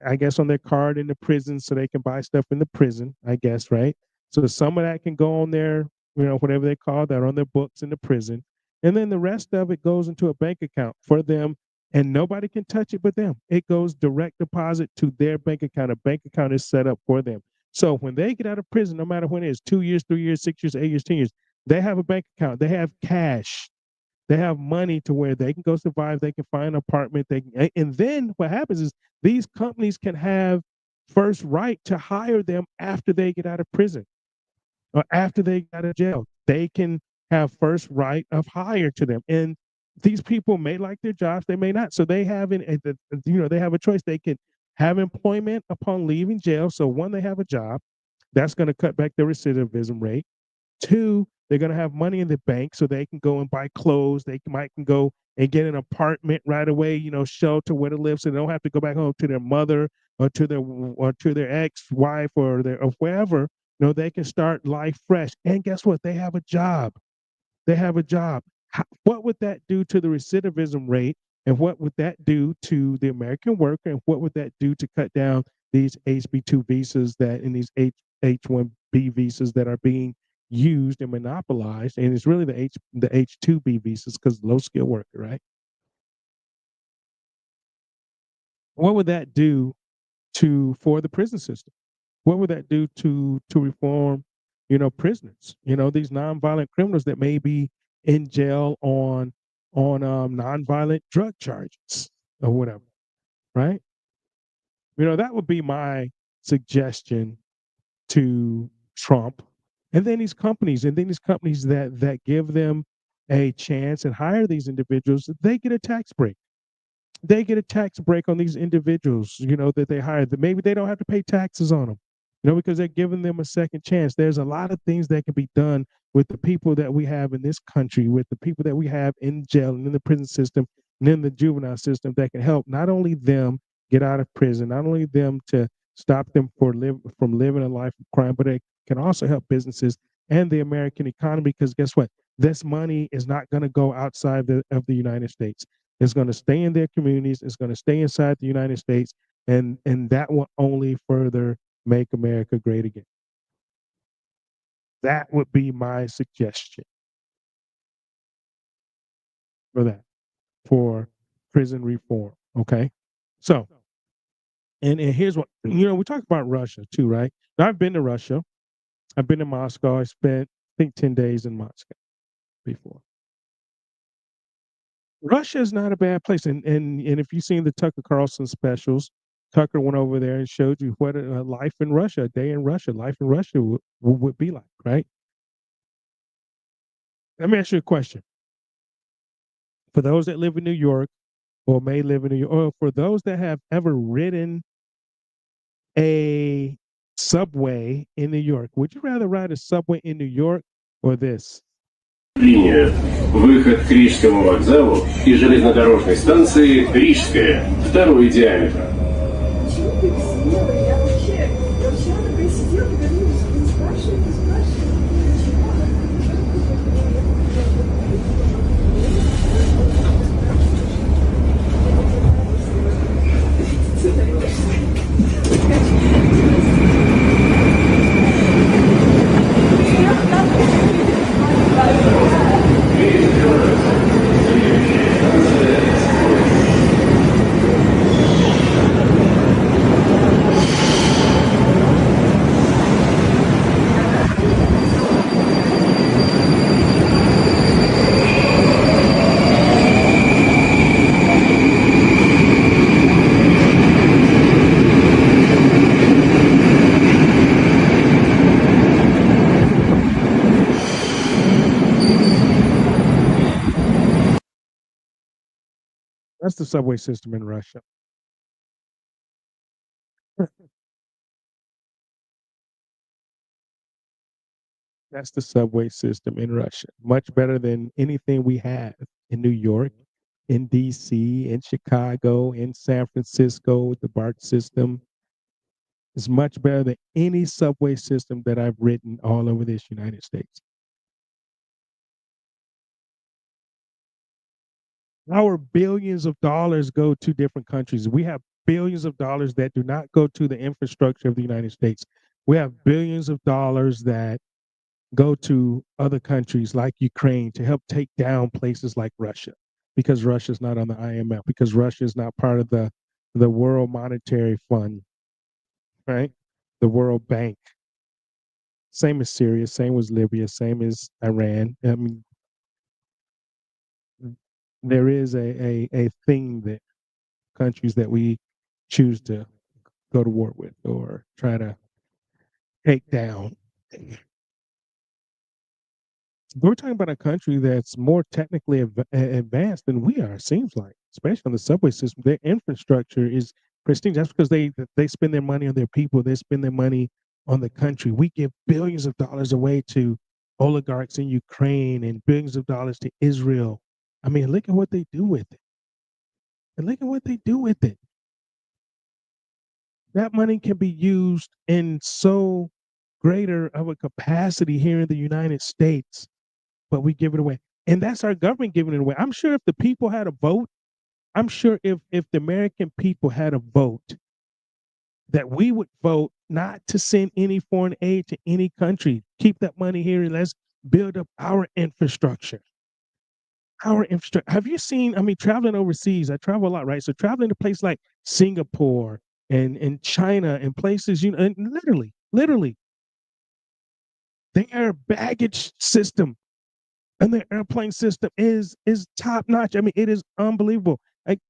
I guess, on their card in the prison so they can buy stuff in the prison, I guess, right? So some of that can go on their, whatever they call that, on their books in the prison. And then the rest of it goes into a bank account for them, and nobody can touch it but them. It goes direct deposit to their bank account. A bank account is set up for them. So when they get out of prison, no matter when it is, 2 years, 3 years, 6 years, 8 years, 10 years, they have a bank account. They have cash. They have money to where they can go survive. They can find an apartment. And then what happens is these companies can have first right to hire them after they get out of prison or after they get out of jail. They can have first right of hire to them. And these people may like their jobs, they may not. So they have they have a choice. They can have employment upon leaving jail. So one, they have a job. That's going to cut back their recidivism rate. Two, they're going to have money in the bank so they can go and buy clothes. They can go and get an apartment right away, shelter where to live, so they don't have to go back home to their mother or to their ex-wife or wherever. They can start life fresh. And guess what? They have a job. They have a job. What would that do to the recidivism rate? And what would that do to the American worker? And what would that do to cut down these HB2 visas and these H1B visas that are being used and monopolized? And it's really the H2B visas because low skill worker, right? What would that do for the prison system? What would that do to reform, prisoners? These nonviolent criminals that may be in jail on nonviolent drug charges or whatever, right? That would be my suggestion to Trump. And then these companies that give them a chance and hire these individuals, they get a tax break. They get a tax break on these individuals, that they hire. That maybe they don't have to pay taxes on them, because they're giving them a second chance. There's a lot of things that can be done with the people that we have in this country, with the people that we have in jail and in the prison system and in the juvenile system that can help not only them get out of prison, not only them to stop them from living a life of crime, but it can also help businesses and the American economy. Because guess what? This money is not going to go outside of the United States. It's going to stay in their communities. It's going to stay inside the United States, and that will only further make America great again. That would be my suggestion for prison reform. Okay, so and here's what we talk about Russia too, right? Now, I've been to Russia. I've been to Moscow. I spent, I think, 10 days in Moscow before. Russia is not a bad place, and if you've seen the Tucker Carlson specials, Tucker went over there and showed you what a life in Russia, a day in Russia, life in Russia would be like, right? Let me ask you a question. For those that live in New York or may live in New York, or for those that have ever ridden a subway in New York, would you rather ride a subway in New York or this? Линия. Выход к Рижскому вокзалу и железнодорожной станции Рижская. Второй диаметр. That's the subway system in Russia. That's the subway system in Russia. Much better than anything we have in New York, in DC, in Chicago, in San Francisco with the BART system. It's much better than any subway system that I've ridden all over this United States. Our billions of dollars go to different countries. We have billions of dollars that do not go to the infrastructure of the United States. We have billions of dollars that go to other countries like Ukraine to help take down places like Russia, because Russia's not on the IMF, because Russia is not part of the World Monetary Fund, right? The World Bank. Same as Syria, same as Libya, same as Iran. I mean, there is a thing that countries that we choose to go to war with or try to take down. We're talking about a country that's more technically advanced than we are, it seems like, especially on the subway system. Their infrastructure is pristine. That's because they spend their money on their people. They spend their money on the country. We give billions of dollars away to oligarchs in Ukraine and billions of dollars to Israel. I mean, look at what they do with it. And look at what they do with it. That money can be used in so greater of a capacity here in the United States, but we give it away. And that's our government giving it away. I'm sure if the people had a vote, I'm sure if the American people had a vote, that we would vote not to send any foreign aid to any country. Keep that money here and let's build up our infrastructure. Our infrastructure. Have you seen, I mean, traveling overseas, I travel a lot, right? So traveling to places like Singapore and China and places, you know, and literally, their baggage system and their airplane system is top notch. I mean, it is unbelievable. Like,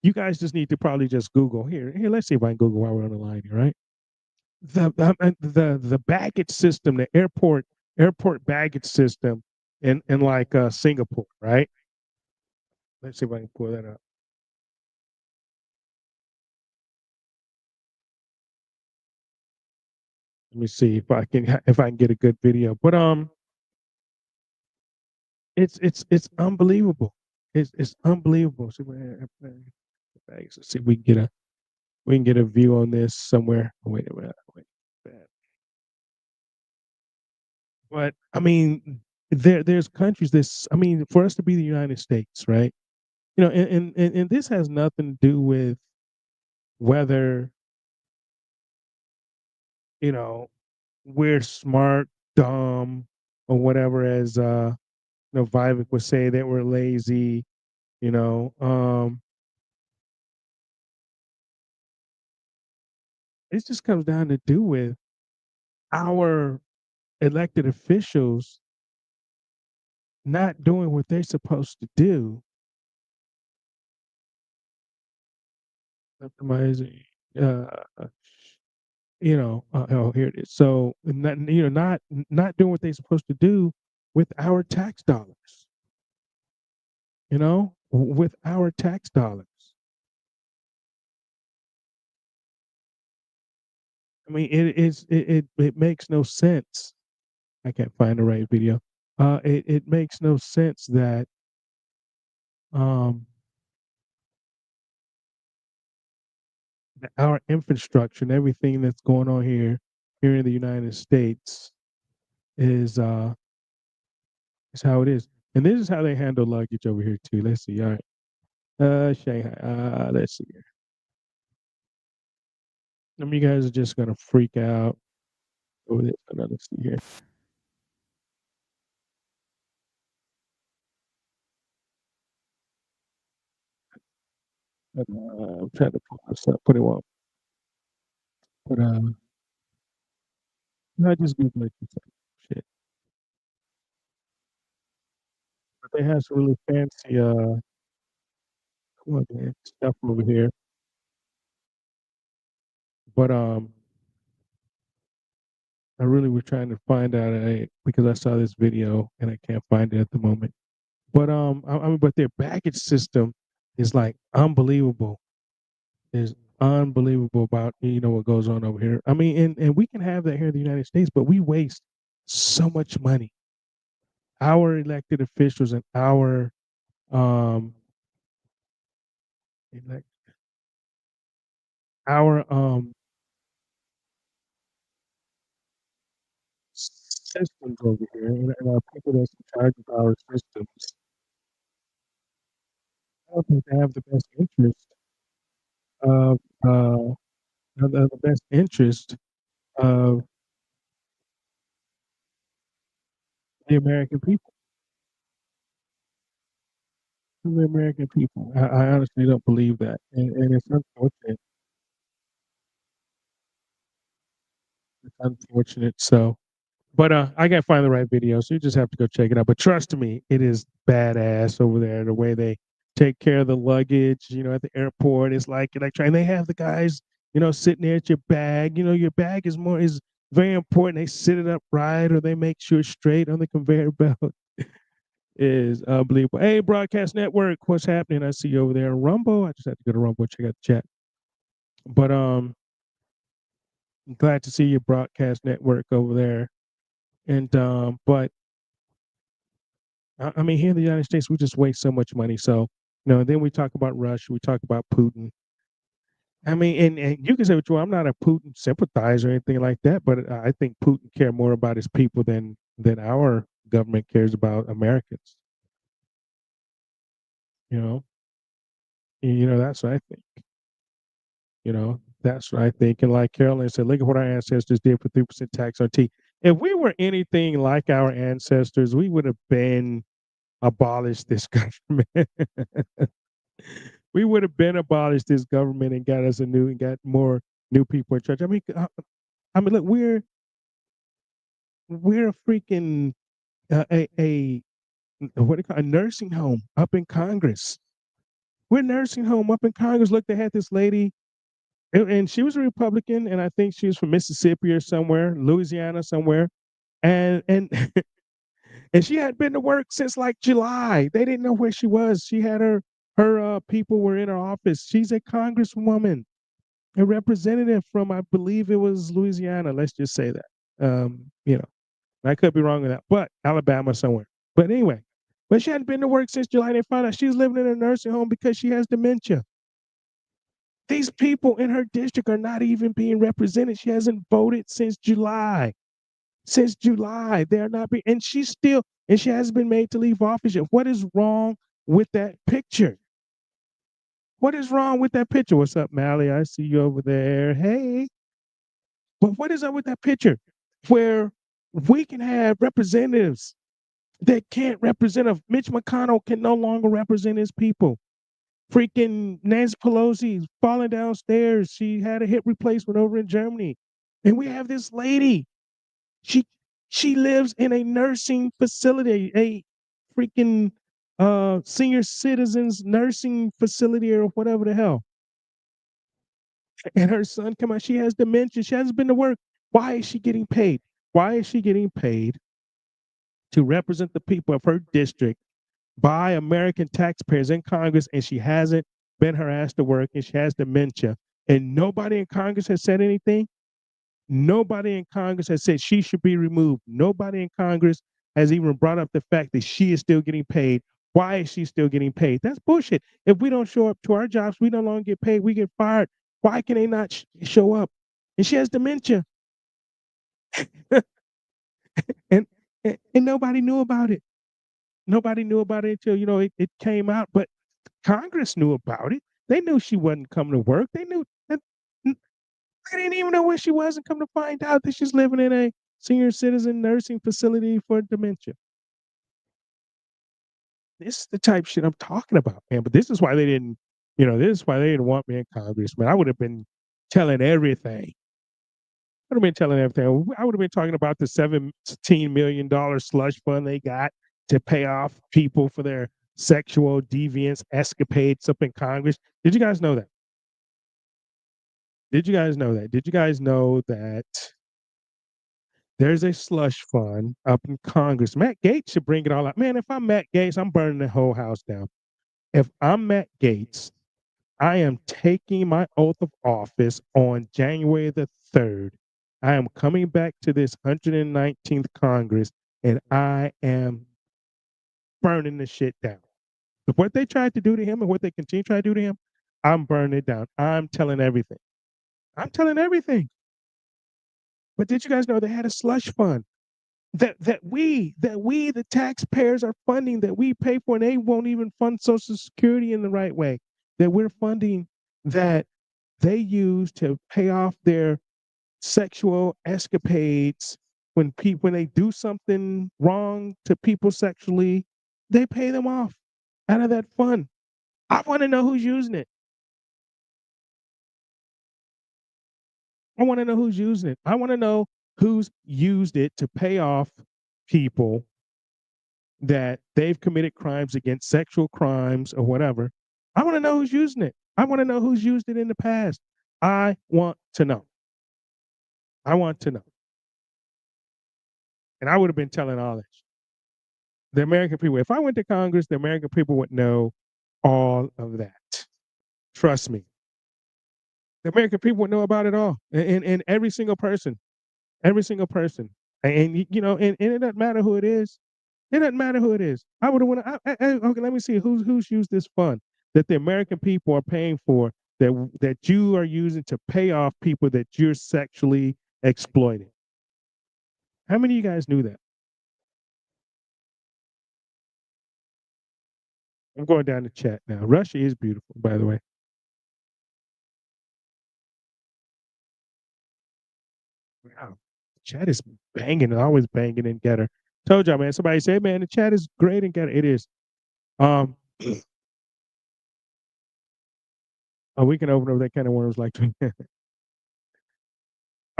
you guys just need to probably just Google here. Let's see if I can Google while we're on the line here, right? The baggage system, the airport baggage system in like Singapore, right? Let's see if I can pull that up. Let me see if I can get a good video. But it's unbelievable. It's unbelievable. Let's see if we can get a view on this somewhere. Oh, wait a minute. But I mean, there's countries this. I mean, for us to be the United States, right? You know, and this has nothing to do with whether, you know, we're smart, dumb, or whatever, as you know, Vivek would say that we're lazy, you know. It just comes down to do with our elected officials not doing what they're supposed to do. Optimizing, oh, here it is. So, not doing what they're supposed to do with our tax dollars. With our tax dollars. I mean, it makes no sense. I can't find the right video. It makes no sense that um our infrastructure and everything that's going on here in the United States is how it is. And this is how they handle luggage over here too. Let's see. All right. Shanghai. Let's see here. Some of you guys are just gonna freak out over this. Let's see here. I'm trying to pull this up, but it won't. But I just Google it. Shit. But they have some really fancy come on, man, stuff over here. But I really was trying to find out because I saw this video and I can't find it at the moment. But I mean, but their baggage system is like unbelievable. Is unbelievable about what goes on over here. I mean, and we can have that here in the United States, but we waste so much money. Our elected officials and our um elect, our systems over here and our people that's in charge of our systems I don't think they have the best interest of the best interest of the American people. The American people. I honestly don't believe that, and it's unfortunate. It's unfortunate. So, but I gotta find the right video, so you just have to go check it out. But trust me, it is badass over there. The way they take care of the luggage, at the airport, it's like trying. They have the guys, sitting there at your bag. Your bag is very important. They sit it up right, or they make sure it's straight on the conveyor belt. Is unbelievable. Hey, Broadcast Network, what's happening? I see you over there. Rumble. I just have to go to Rumble, check out the chat. But I'm glad to see your Broadcast Network over there. And but I mean, here in the United States, we just waste so much money. So, then we talk about Russia, we talk about Putin. I mean, and you can say what you want. I'm not a Putin sympathizer or anything like that, but I think Putin cares more about his people than our government cares about Americans. You know, that's what I think. That's what I think. And like Carolyn said, look at what our ancestors did for 3% tax on tea. If we were anything like our ancestors, we would have been abolished this government. We would have been abolished this government and got more new people in charge. I mean, look, we're a freaking a what do you call a nursing home up in Congress. We're a nursing home up in Congress. Look, they had this lady, and she was a Republican, and I think she was from Mississippi or somewhere, Louisiana somewhere, and and she had been to work since like July. They didn't know where she was. She had her people were in her office. She's a congresswoman, a representative from, I believe it was Louisiana. Let's just say that. I could be wrong with that, but Alabama somewhere. But anyway, but she hadn't been to work since July. They found out she's living in a nursing home because she has dementia. These people in her district are not even being represented. She hasn't voted since July. Since July, they're not being, and she hasn't been made to leave office yet. What is wrong with that picture? What is wrong with that picture? What's up, Mally? I see you over there. Hey. But what is up with that picture where we can have representatives that can't represent us? Mitch McConnell can no longer represent his people. Freaking Nancy Pelosi falling downstairs. She had a hip replacement over in Germany. And we have this lady. She lives in a nursing facility, a freaking senior citizens nursing facility or whatever the hell. And her son come out. She has dementia. She hasn't been to work. Why is she getting paid? Why is she getting paid to represent the people of her district by American taxpayers in Congress, and she hasn't been harassed to work, and she has dementia, and nobody in Congress has said anything? Nobody in Congress has said she should be removed. Nobody in Congress has even brought up the fact that she is still getting paid. Why is she still getting paid? That's bullshit. If we don't show up to our jobs, we no longer get paid. We get fired. Why can they not show up? And she has dementia. and, and nobody knew about it. Nobody knew about it until, it came out. But Congress knew about it. They knew she wasn't coming to work. They knew that. I didn't even know where she was, and come to find out that she's living in a senior citizen nursing facility for dementia. This is the type of shit I'm talking about, man. But this is why they didn't, this is why they didn't want me in Congress, man. I would have been telling everything. I would have been telling everything. I would have been talking about the $17 million slush fund they got to pay off people for their sexual deviance escapades up in Congress. Did you guys know that? Did you guys know that? Did you guys know that there's a slush fund up in Congress? Matt Gaetz should bring it all out. Man, if I'm Matt Gaetz, I'm burning the whole house down. If I'm Matt Gaetz, I am taking my oath of office on January the 3rd. I am coming back to this 119th Congress, and I am burning the shit down. If what they tried to do to him and what they continue to try to do to him, I'm burning it down. I'm telling everything. I'm telling everything. But did you guys know they had a slush fund? that we the taxpayers are funding, that we pay for, and they won't even fund Social Security in the right way, that we're funding, that they use to pay off their sexual escapades. When they do something wrong to people sexually, they pay them off out of that fund. I want to know who's using it. I want to know who's using it. I want to know who's used it to pay off people that they've committed crimes against, sexual crimes or whatever. I want to know who's using it. I want to know who's used it in the past. I want to know. I want to know. And I would have been telling all this. The American people, if I went to Congress, the American people would know all of that. Trust me. The American people would know about it all. And every single person. Every single person. And you know, and it doesn't matter who it is. It doesn't matter who it is. I would have went. Okay, let me see who's used this fund that the American people are paying for, that you are using to pay off people that you're sexually exploiting. How many of you guys knew that? I'm going down the chat now. Russia is beautiful, by the way. Wow, chat is banging, always banging in Getter. Told y'all, man. Somebody said, man, the chat is great in Getter. It is. Oh, we can open up that kind of worms like.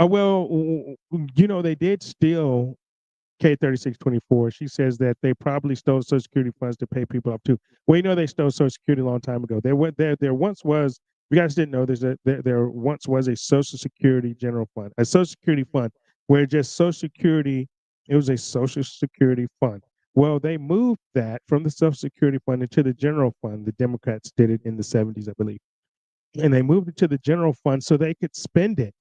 Well, you know, they did steal K3624. She says that they probably stole Social Security funds to pay people up too. Well, you know, they stole Social Security a long time ago. There once was. You guys didn't know there once was a Social Security general fund, a Social Security fund, where just Social Security. It was a Social Security fund. Well, they moved that from the Social Security fund into the general fund. The Democrats did it in the 70s, I believe, and they moved it to the general fund so they could spend it.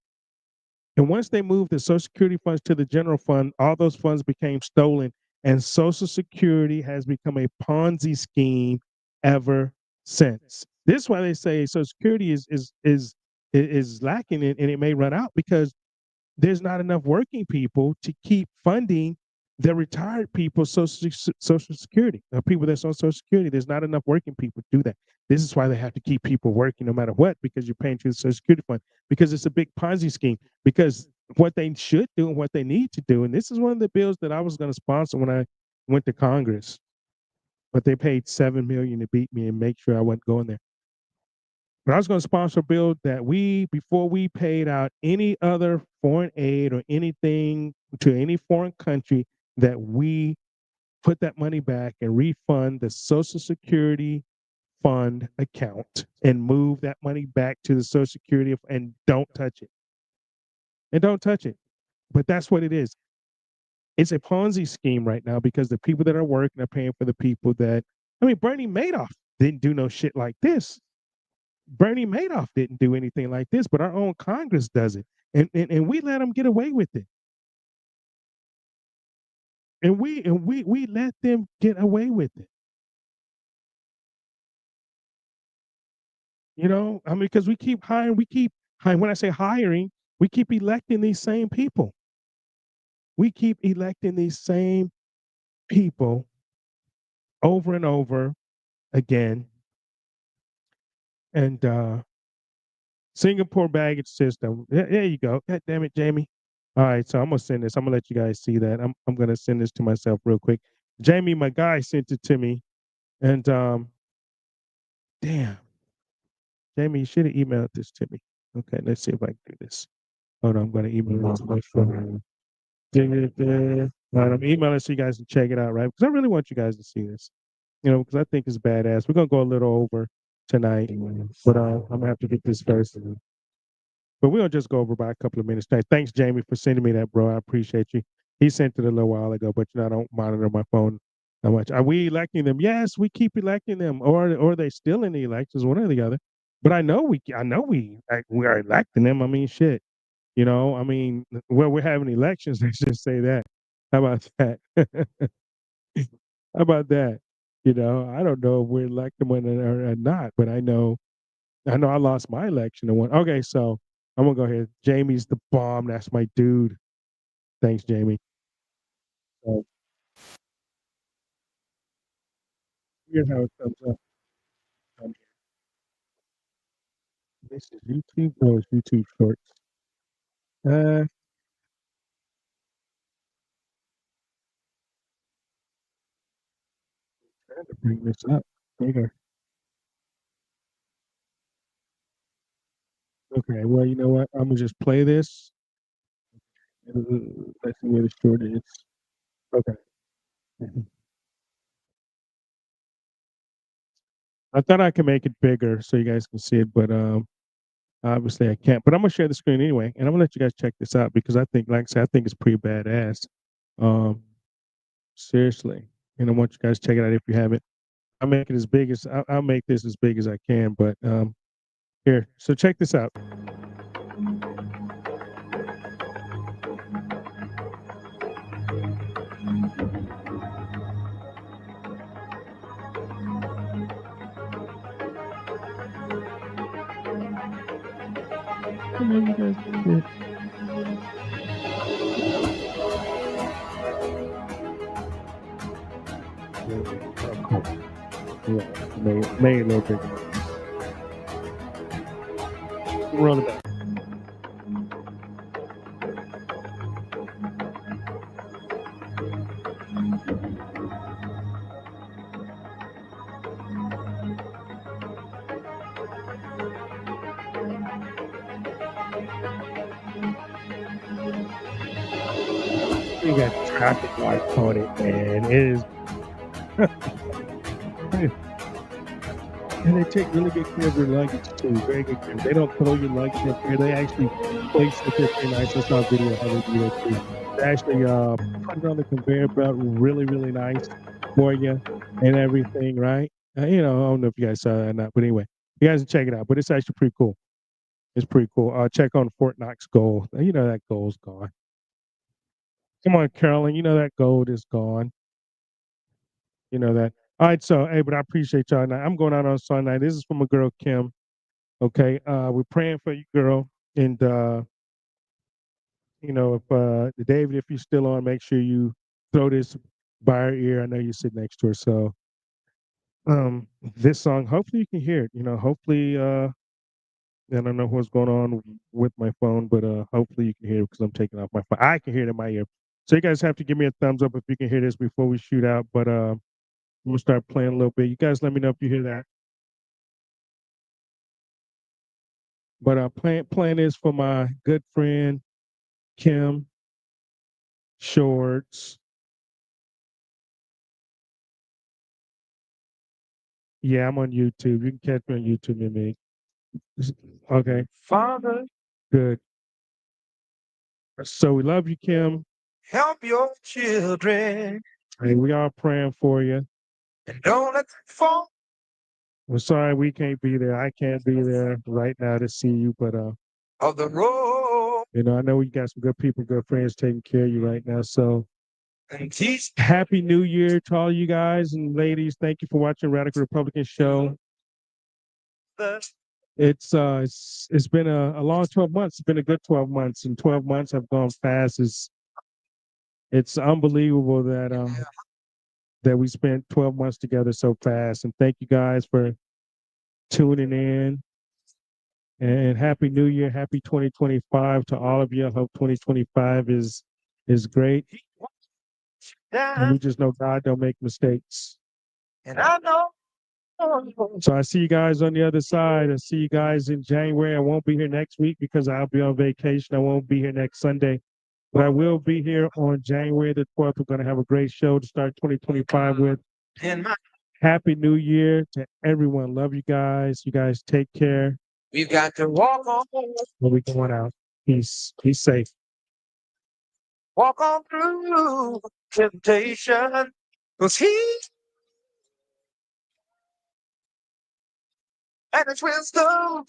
And once they moved the Social Security funds to the general fund, all those funds became stolen, and Social Security has become a Ponzi scheme ever since. This is why they say Social Security is lacking, and it may run out because there's not enough working people to keep funding the retired people's Social Security. People that's on Social Security, there's not enough working people to do that. This is why they have to keep people working no matter what, because you're paying to the Social Security fund, because it's a big Ponzi scheme. Because what they should do and what they need to do, and this is one of the bills that I was going to sponsor when I went to Congress, but they paid $7 million to beat me and make sure I wasn't going there. But I was going to sponsor a bill that before we paid out any other foreign aid or anything to any foreign country, that we put that money back and refund the Social Security fund account and move that money back to the Social Security and don't touch it. And don't touch it. But that's what it is. It's a Ponzi scheme right now because the people that are working are paying for the people that, I mean, Bernie Madoff didn't do no shit like this. Bernie Madoff didn't do anything like this, but our own Congress does it. And we let them get away with it. And we let them get away with it. You know, I mean, because we keep hiring, when I say hiring, we keep electing these same people. We keep electing these same people over and over again. And Singapore baggage system. There you go. God damn it, Jamie. All right, so I'm gonna send this. I'm gonna let you guys see that. I'm gonna send this to myself real quick. Jamie, my guy, sent it to me. And damn. Jamie, you should have emailed this to me. Okay, let's see if I can do this. Hold on, I'm gonna email it to my phone. All right, I'm emailing so you guys can check it out, right? Because I really want you guys to see this. You know, because I think it's badass. We're gonna go a little over tonight, but I'm gonna have to get this first. But we'll just go over by a couple of minutes tonight. Thanks, Jamie, for sending me that, bro. I appreciate you. He sent it a little while ago, but you know, I don't monitor my phone that much. Are we electing them? Yes, we keep electing them, or are they still in the elections, one or the other. But I know we are electing them. I mean, shit. You know, I mean, well, we're having elections. Let's just say that. How about that? How about that? You know, I don't know if we're electing one or not, but I know I lost my election to one. Okay, so I'm gonna go ahead. Jamie's the bomb. That's my dude. Thanks, Jamie. Here's how it comes up. This is YouTube. No, it's YouTube Shorts. Trying to bring this up bigger. Okay, well, you know what? I'm gonna just play this. Let's see where the short is. Okay. I thought I could make it bigger so you guys can see it, but obviously I can't. But I'm gonna share the screen anyway, and I'm gonna let you guys check this out because I think, like I said, I think it's pretty badass. Seriously, and I want you guys to check it out if you haven't. I'll make it as big as I'll make this as big as I can, but here. So check this out. Yeah, made a little bit. Roll it back. You got traffic lights on it, man. It is. And they take really good care of their luggage too. Very good care. They don't throw your luggage up there. They actually place it there pretty nice. I saw a video of how they do that too. They actually put it on the conveyor belt really, really nice for you and everything, right? You know, I don't know if you guys saw that or not, but anyway, you guys can check it out. But it's actually pretty cool. It's pretty cool. Check on Fort Knox gold. You know that gold's gone. Come on, Carolyn. You know that gold is gone. You know that. All right, so hey, but I appreciate y'all. Now I'm going out on Sunday. This is from a girl, Kim. Okay, we're praying for you, girl. And you know, if David, if you're still on, make sure you throw this by her ear. I know you sit next to her. So this song, hopefully you can hear it. You know, hopefully I don't know what's going on with my phone, but hopefully you can hear it because I'm taking off my phone. I can hear it in my ear. So you guys have to give me a thumbs up if you can hear this before we shoot out. But I'm gonna start playing a little bit. You guys let me know if you hear that. But playing this for my good friend Kim Shorts. Yeah, I'm on YouTube. You can catch me on YouTube, me. Okay. Father. Good. So we love you, Kim. Help your children. Hey, we are praying for you. And don't let them fall. We're sorry we can't be there. I can't be there right now to see you, but Of the road. you know, I know we got some good people, good friends taking care of you right now. So And teach. Happy New Year to all you guys and ladies. Thank you for watching Radical Republican Show. It's been a long 12 months. It's been a good 12 months, and 12 months have gone fast. It's unbelievable that we spent 12 months together so fast. And thank you guys for tuning in. And Happy New Year, Happy 2025 to all of you. I hope 2025 is great. And we just know God don't make mistakes. And I know. So I see you guys on the other side. I see you guys in January. I won't be here next week because I'll be on vacation. I won't be here next Sunday. But I will be here on January the 12th. We're going to have a great show to start 2025 with. Happy New Year to everyone. Love you guys. You guys take care. We've got to walk on. When we going out. Peace. Be safe. Walk on through temptation. Because he and his wisdom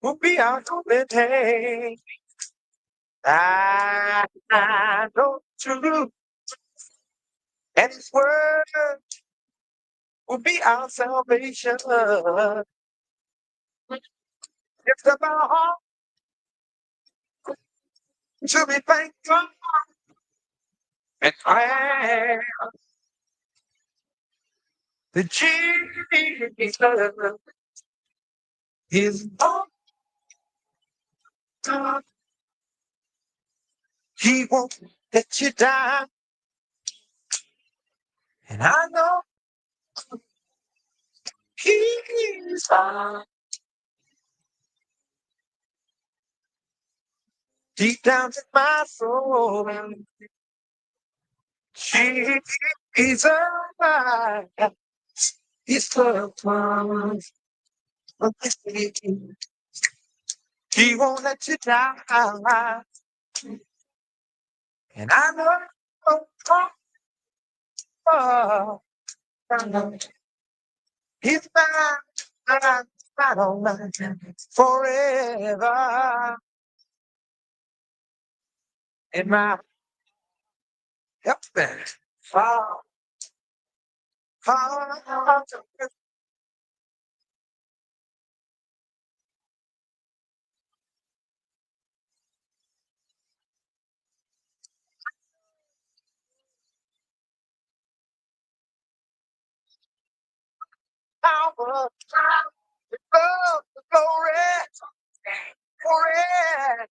will be our company. I know truth. And his word will be our salvation. Lift up our heart to be thankful And I the Jesus is all God. He won't let you down. And I know He's fine. Deep down in my soul, Jesus, He's the one. He won't let you down. And I know He's mine, forever. In my help me. Fall. Power, love, glory, forever.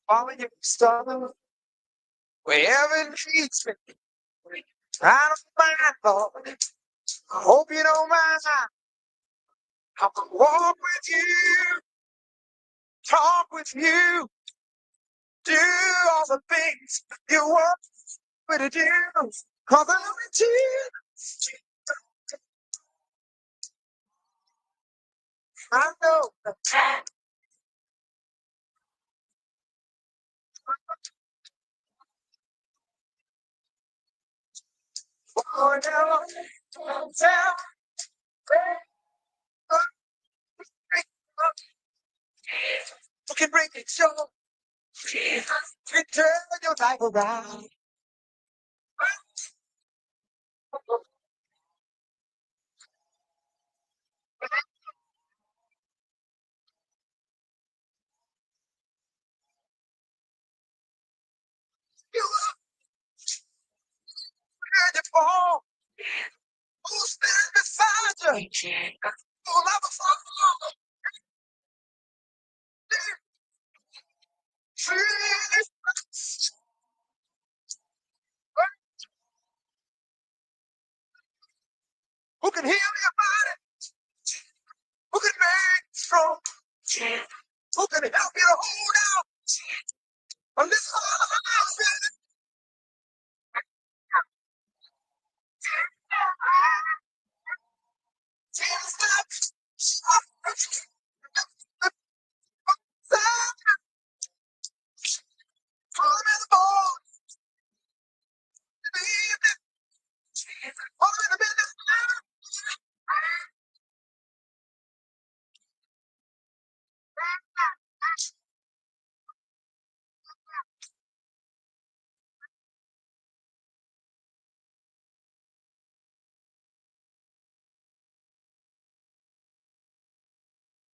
Follow your star, wherever it leads me. I don't mind, Lord. I hope you don't mind. I can walk with you, talk with you, do all the things you want me to do. Cause I'm with you. I know the time. For now, tell who can bring it show. Can turn your life around. You are ready for who's stand beside you. Who'll never fall. Who can heal your body? Who can make you strong? Who can help